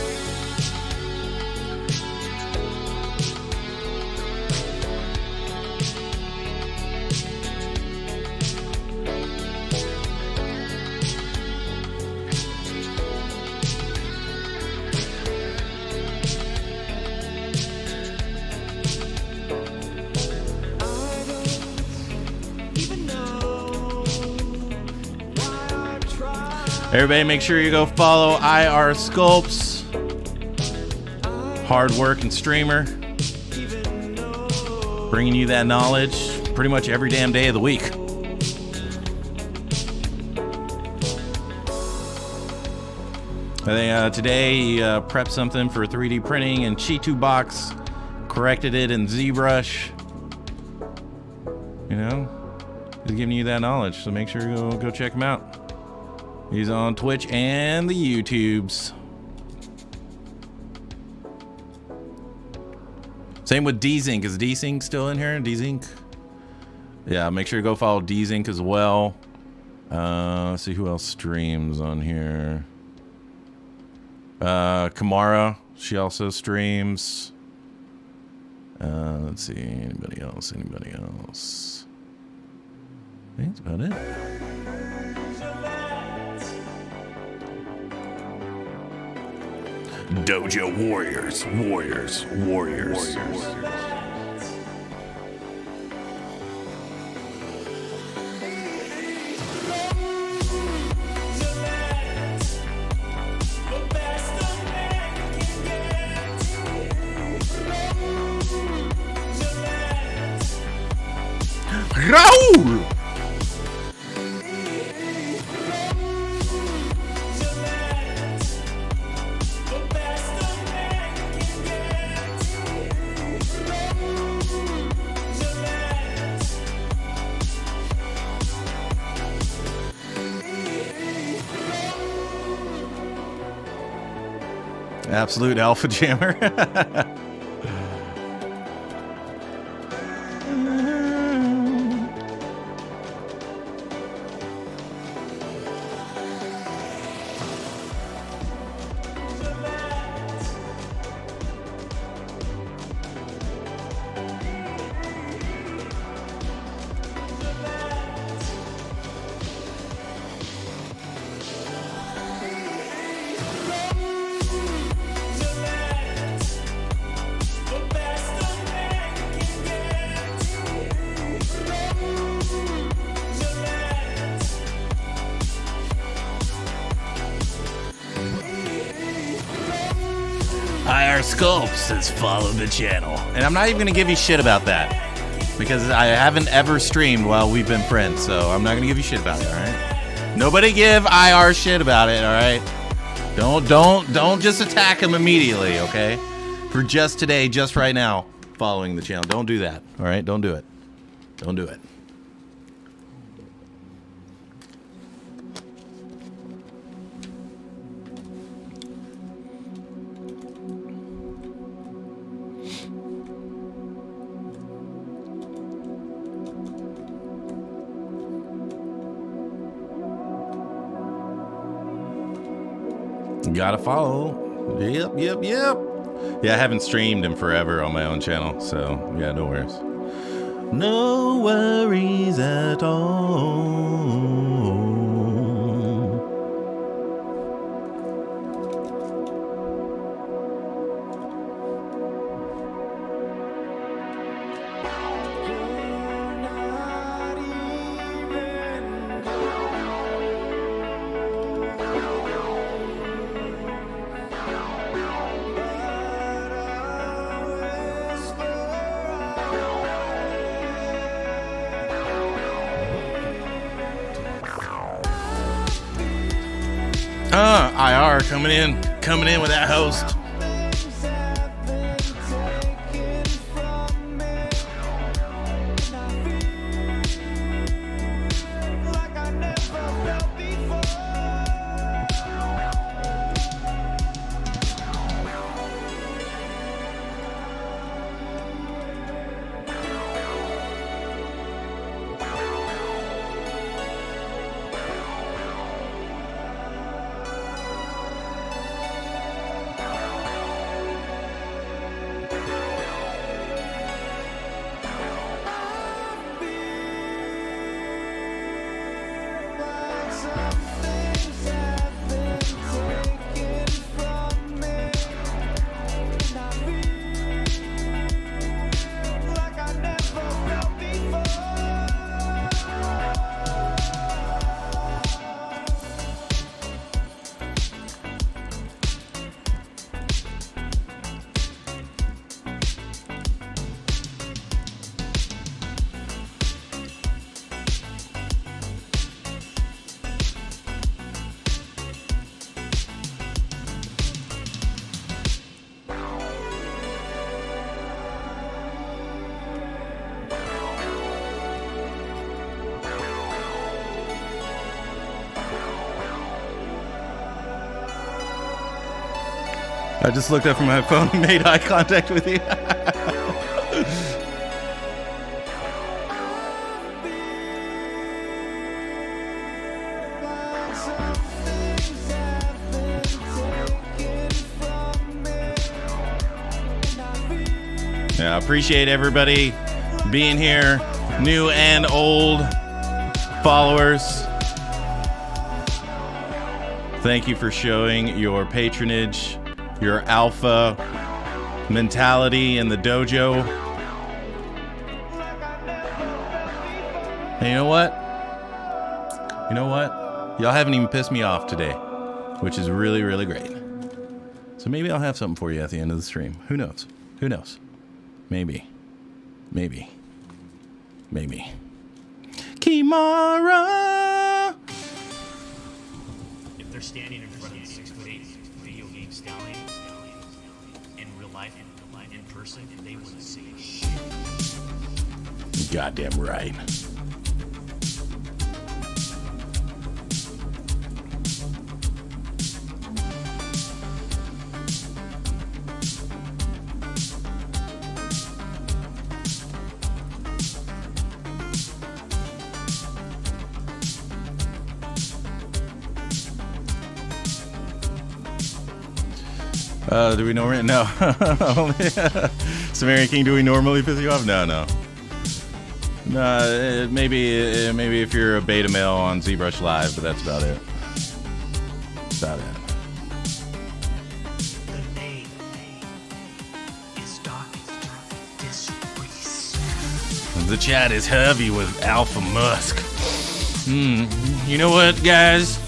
Even know why I try. Everybody make sure you go follow IR Sculpts. Hard working streamer. Bringing you that knowledge pretty much every damn day of the week. I think today he prepped something for 3D printing in Chi2 Box. Corrected it in ZBrush. You know, he's giving you that knowledge, so make sure you go check him out. He's on Twitch and the YouTubes. Same with D-Zinc. Is D-Zinc still in here? D-Zinc? Yeah, make sure you go follow D-Zinc as well. Let's see who else streams on here. Kamara, she also streams. Let's see, anybody else? I think that's about it. Dojo Warriors. Raul! Absolute alpha jammer. IR Sculpt says follow the channel. And I'm not even going to give you shit about that. Because I haven't ever streamed while we've been friends. So I'm not going to give you shit about it, alright? Nobody give IR shit about it, alright? Don't just attack him immediately, okay? For just today, just right now, following the channel. Don't do that, alright? Don't do it. Don't do it. Gotta follow. Yep. Yeah, I haven't streamed in forever on my own channel, so yeah, no worries. No worries at all. IR coming in with that host. I just looked up from my phone and made eye contact with you. Yeah, I appreciate everybody being here, new and old followers. Thank you for showing your patronage, your alpha mentality in the dojo. And you know what? Y'all haven't even pissed me off today, which is really, really great. So maybe I'll have something for you at the end of the stream. Who knows? Maybe. Kimara! If they're standing in front of the 6'8" video game stallion in real life, in person, and they wouldn't say shit. Goddamn right. Do we normally? No. Sumerian King, do we normally piss you off? No. No, maybe if you're a beta male on ZBrush Live, but that's about it. The name is Dark Disgrace. The chat is heavy with Alpha Musk. You know what, guys?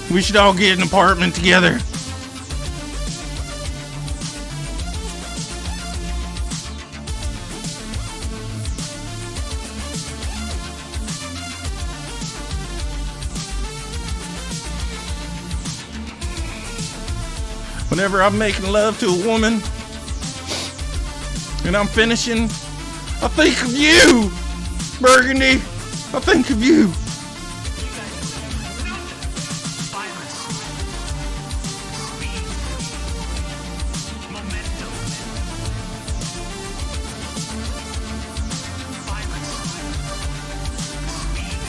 We should all get an apartment together. Whenever I'm making love to a woman and I'm finishing, I think of you, Burgundy. I think of you. Violence. Speed. Momentum. Violence. Speed.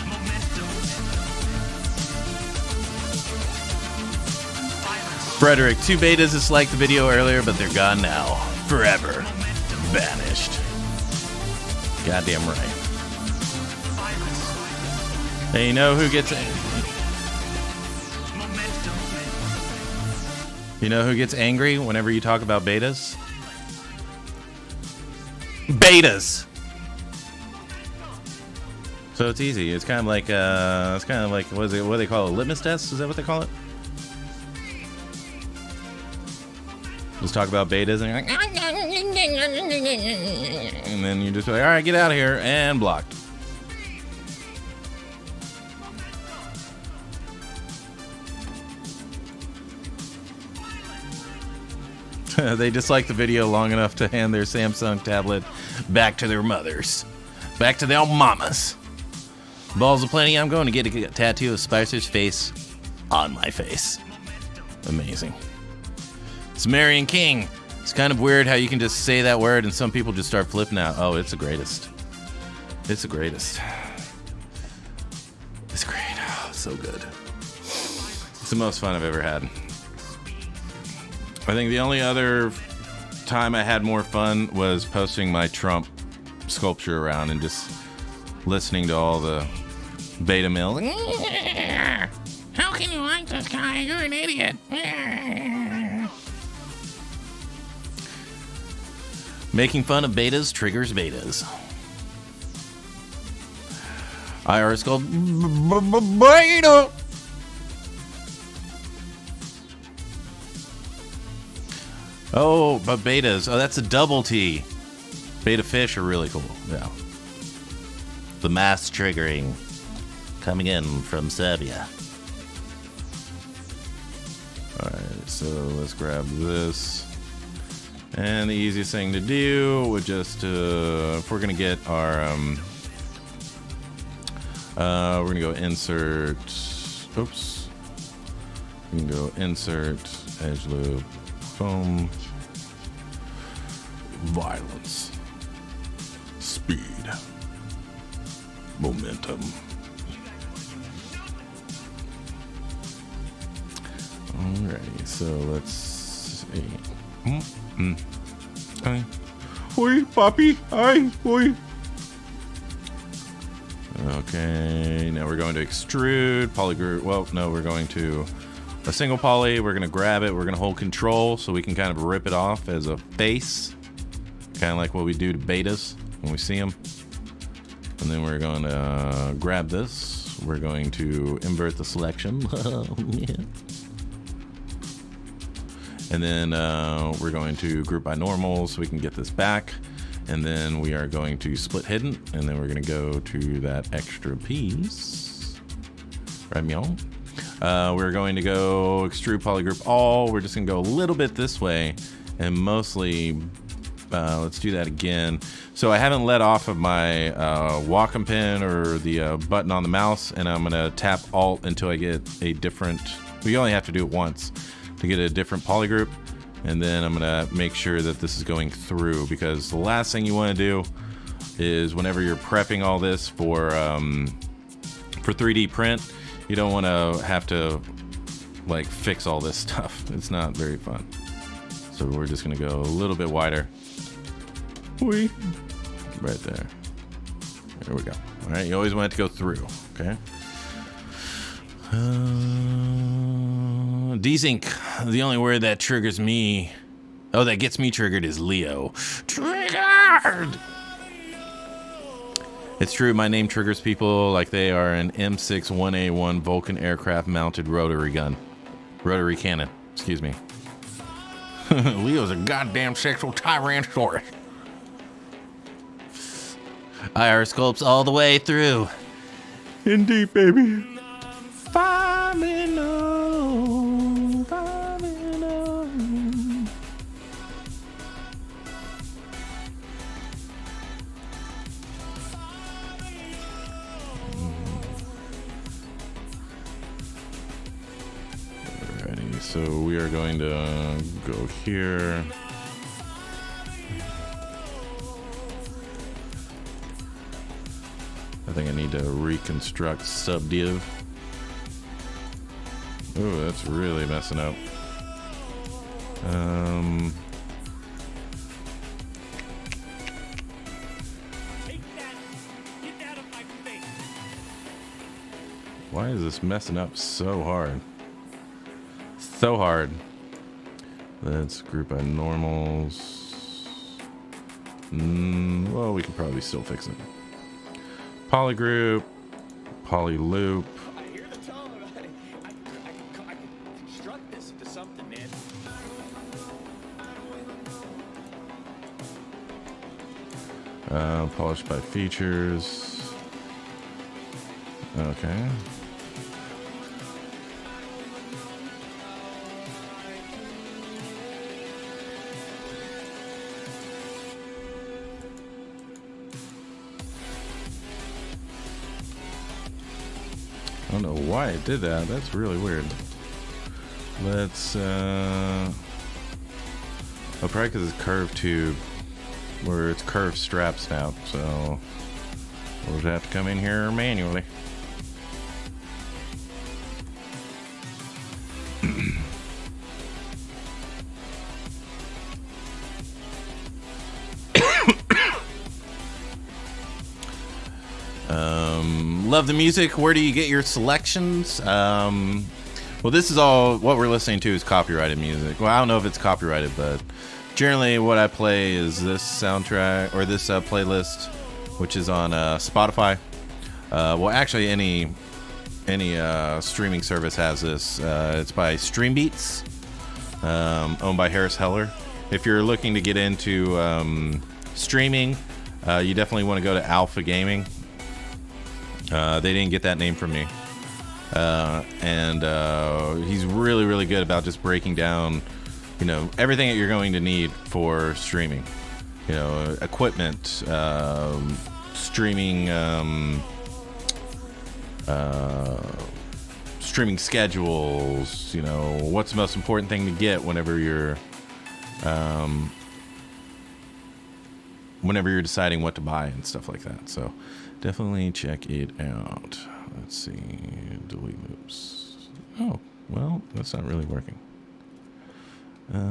Momentum. Frederick, 2 betas disliked the video earlier, but they're gone now. Forever. Vanished. Goddamn right. Hey, you know who gets angry whenever you talk about betas? Betas. So it's easy. It's kind of like what do they call it? A litmus test? Is that what they call it? Just talk about betas and you're like, and then you just be like, all right, get out of here, and blocked. They dislike the video long enough to hand their Samsung tablet back to their mothers, back to their mamas. Balls aplenty. I'm going to get a tattoo of Spicer's face on my face. Amazing. Sumerian King. It's kind of weird how you can just say that word and some people just start flipping out. Oh, it's the greatest. It's the greatest. It's great. Oh, so good. It's the most fun I've ever had. I think the only other time I had more fun was posting my Trump sculpture around and just listening to all the beta mail. How can you like this guy? You're an idiot. Making fun of betas triggers betas. IR is called beta. Oh, but betas. Oh, that's a double T. Beta fish are really cool. Yeah. The mass triggering coming in from Serbia. Alright, so let's grab this. And the easiest thing to do would just, if we're going to get our, we're going to go insert, oops. We can go insert, edge loop, boom. Violence. Speed. Momentum. Alrighty, so let's see. Hi. Oi, Poppy. Hi. Oi. Okay, now we're going to extrude, polygroup. Well, no, we're going to a single poly. We're going to grab it. We're going to hold control so we can kind of rip it off as a face. Kind of like what we do to betas when we see them. And then we're going to grab this. We're going to invert the selection. Yeah. And then we're going to group by normal so we can get this back. And then we are going to split hidden. And then we're going to go to that extra piece. Right, meow. We're going to go extrude polygroup all. We're just going to go a little bit this way. And mostly, let's do that again. So I haven't let off of my Wacom pen or the button on the mouse. And I'm going to tap Alt until I get a different... We only have to do it once to get a different polygroup. And then I'm gonna make sure that this is going through, because the last thing you want to do is whenever you're prepping all this for 3D print, you don't want to have to like fix all this stuff. It's not very fun. So we're just gonna go a little bit wider. Right there. There we go. All right, you always want it to go through. Okay. Desync. The only word that triggers me, that gets me triggered is Leo. Triggered! It's true, my name triggers people like they are an M61A1 Vulcan aircraft mounted rotary cannon, excuse me. Leo's a goddamn sexual tyrannosaurus. IR sculpts all the way through. Indeed, baby. Alrighty, so we are going to go here. I think I need to reconstruct subdiv. Ooh, that's really messing up. Take that! Get out of my face! Why is this messing up so hard? So hard. Let's group by normals. Well, we can probably still fix it. Polygroup, polyloop. I hear the tone. I can construct this into something, man. Polished by features. Okay. I don't know why it did that. That's really weird. Let's, oh, probably because it's curved tube, where it's curved straps now, so we'll just have to come in here manually. Love the music. Where do you get your selections? Well, this is all what we're listening to is copyrighted music. Well, I don't know if it's copyrighted, but generally what I play is this soundtrack or this playlist, which is on Spotify. Well, actually, any streaming service has this. It's by Streambeats, owned by Harris Heller. If you're looking to get into streaming, you definitely want to go to Alpha Gaming. They didn't get that name from me. And he's really, really good about just breaking down, you know, everything that you're going to need for streaming. You know, equipment, streaming, streaming schedules, you know, what's the most important thing to get whenever you're deciding what to buy and stuff like that. So definitely check it out. Let's see, delete loops. Oh, well, that's not really working. Nope.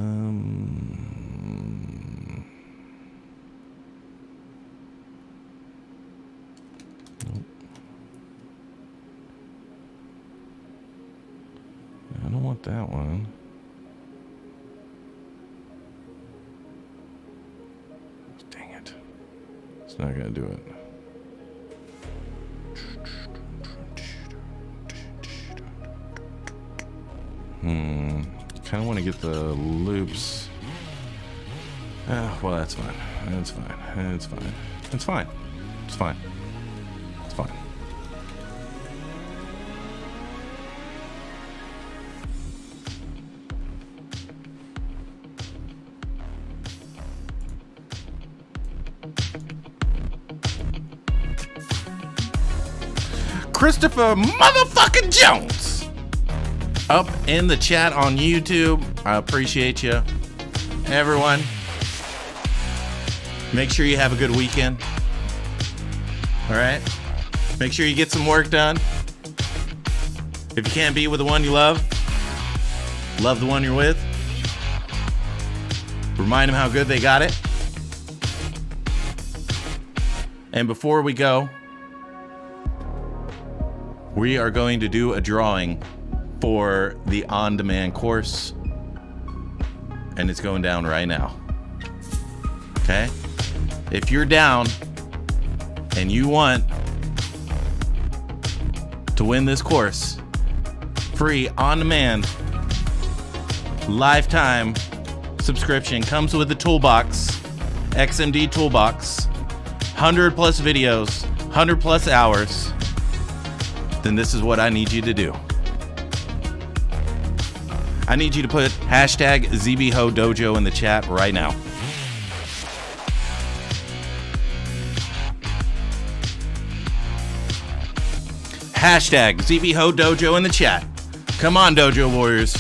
I don't want that one. Dang it. It's not gonna do it. Kind of want to get the loops. Well, that's fine. That's fine. It's fine. It's fine. It's fine. It's fine. Christopher motherfucking Jones up in the chat on YouTube. I appreciate you, everyone. Make sure you have a good weekend. All right, make sure you get some work done. If you can't be with the one you love the one you're with. Remind them how good they got it. And before we go, we are going to do a drawing for the on-demand course, and it's going down right now. Okay? If you're down and you want to win this course, free on-demand lifetime subscription, comes with the toolbox, XMD toolbox, 100 plus videos, 100 plus hours, then this is what I need you to do. I need you to put hashtag ZBHO Dojo in the chat right now. Hashtag ZBHO Dojo in the chat. Come on, Dojo Warriors.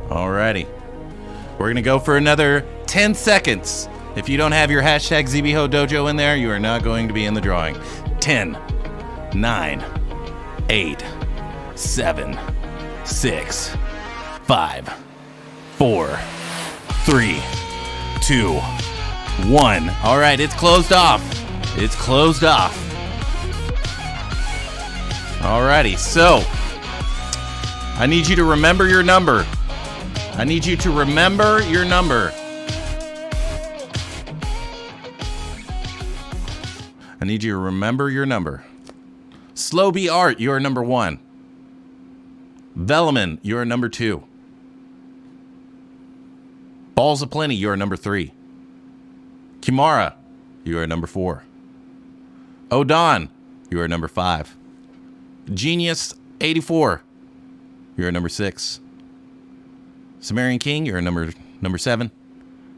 Alrighty. We're going to go for another 10 seconds. If you don't have your hashtag ZBHO Dojo in there, you are not going to be in the drawing. 10, 9, 8, 7, 6, 5, 4, 3, 2, 1. All right, it's closed off. It's closed off. Alrighty, so I need you to remember your number. I need you to remember your number. I need you to remember your number. Slow B Art, you are number 1. Velleman, you are number 2. Balls of Plenty, you are number 3. Kimara, you are number 4. Odon, you are number 5. Genius 84, you're number 6. Sumerian King, you're number 7.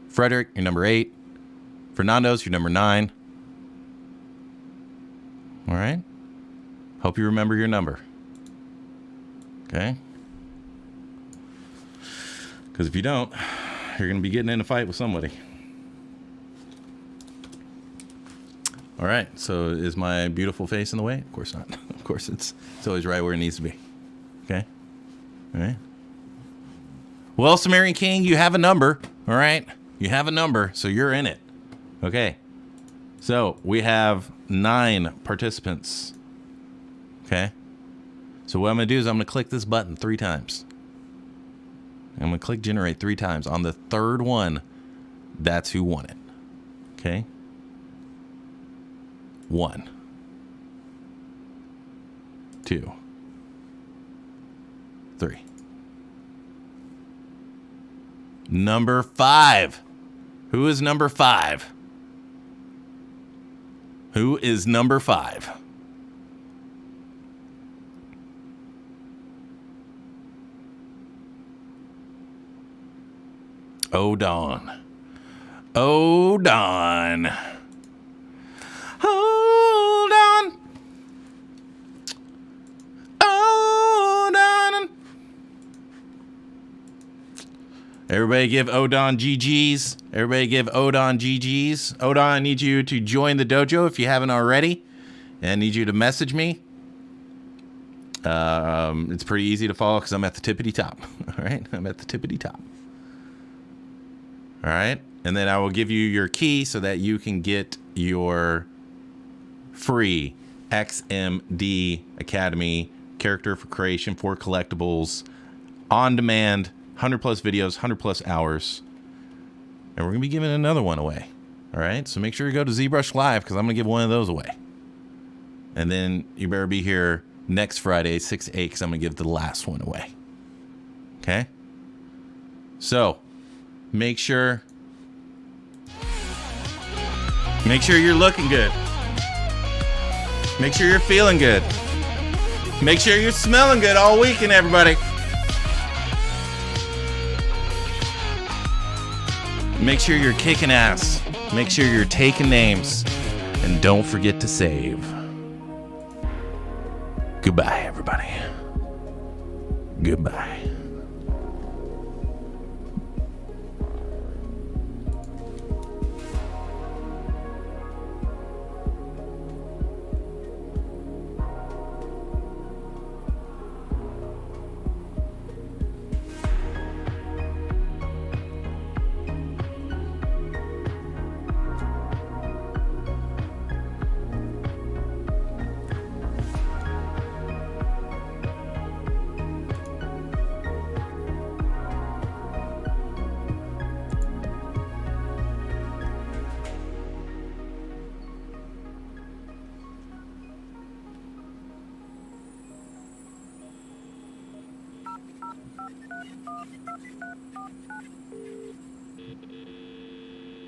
Frederick, you're number 8. Fernando's, you're number 9. All right. Hope you remember your number. Okay. Because if you don't, you're going to be getting in a fight with somebody. All right, so is my beautiful face in the way? Of course not. Of course, it's always right where it needs to be. Okay? All right. Well, Sumerian King, you have a number. All right? You have a number, so you're in it. Okay. So we have 9 participants. Okay? So what I'm going to do is I'm going to click this button 3 times. I'm going to click generate 3 times. On the third one, that's who won it. Okay? 1, 2, 3. Number 5. Who is number 5? Who is number 5? Odon. Odon. Hold on. Hold on. Everybody give Odon GGs. Everybody give Odon GGs. Odon, I need you to join the dojo if you haven't already. And I need you to message me. It's pretty easy to follow because I'm at the tippity top. All right? I'm at the tippity top. All right? And then I will give you your key so that you can get your free XMD Academy character for creation for collectibles on demand, 100 plus videos, 100 plus hours. And we're going to be giving another one away. All right. So make sure you go to ZBrush Live because I'm going to give one of those away. And then you better be here next Friday, 6 to 8, because I'm going to give the last one away. Okay. So make sure you're looking good. Make sure you're feeling good. Make sure you're smelling good all weekend, everybody. Make sure you're kicking ass. Make sure you're taking names. And don't forget to save. Goodbye, everybody. Goodbye.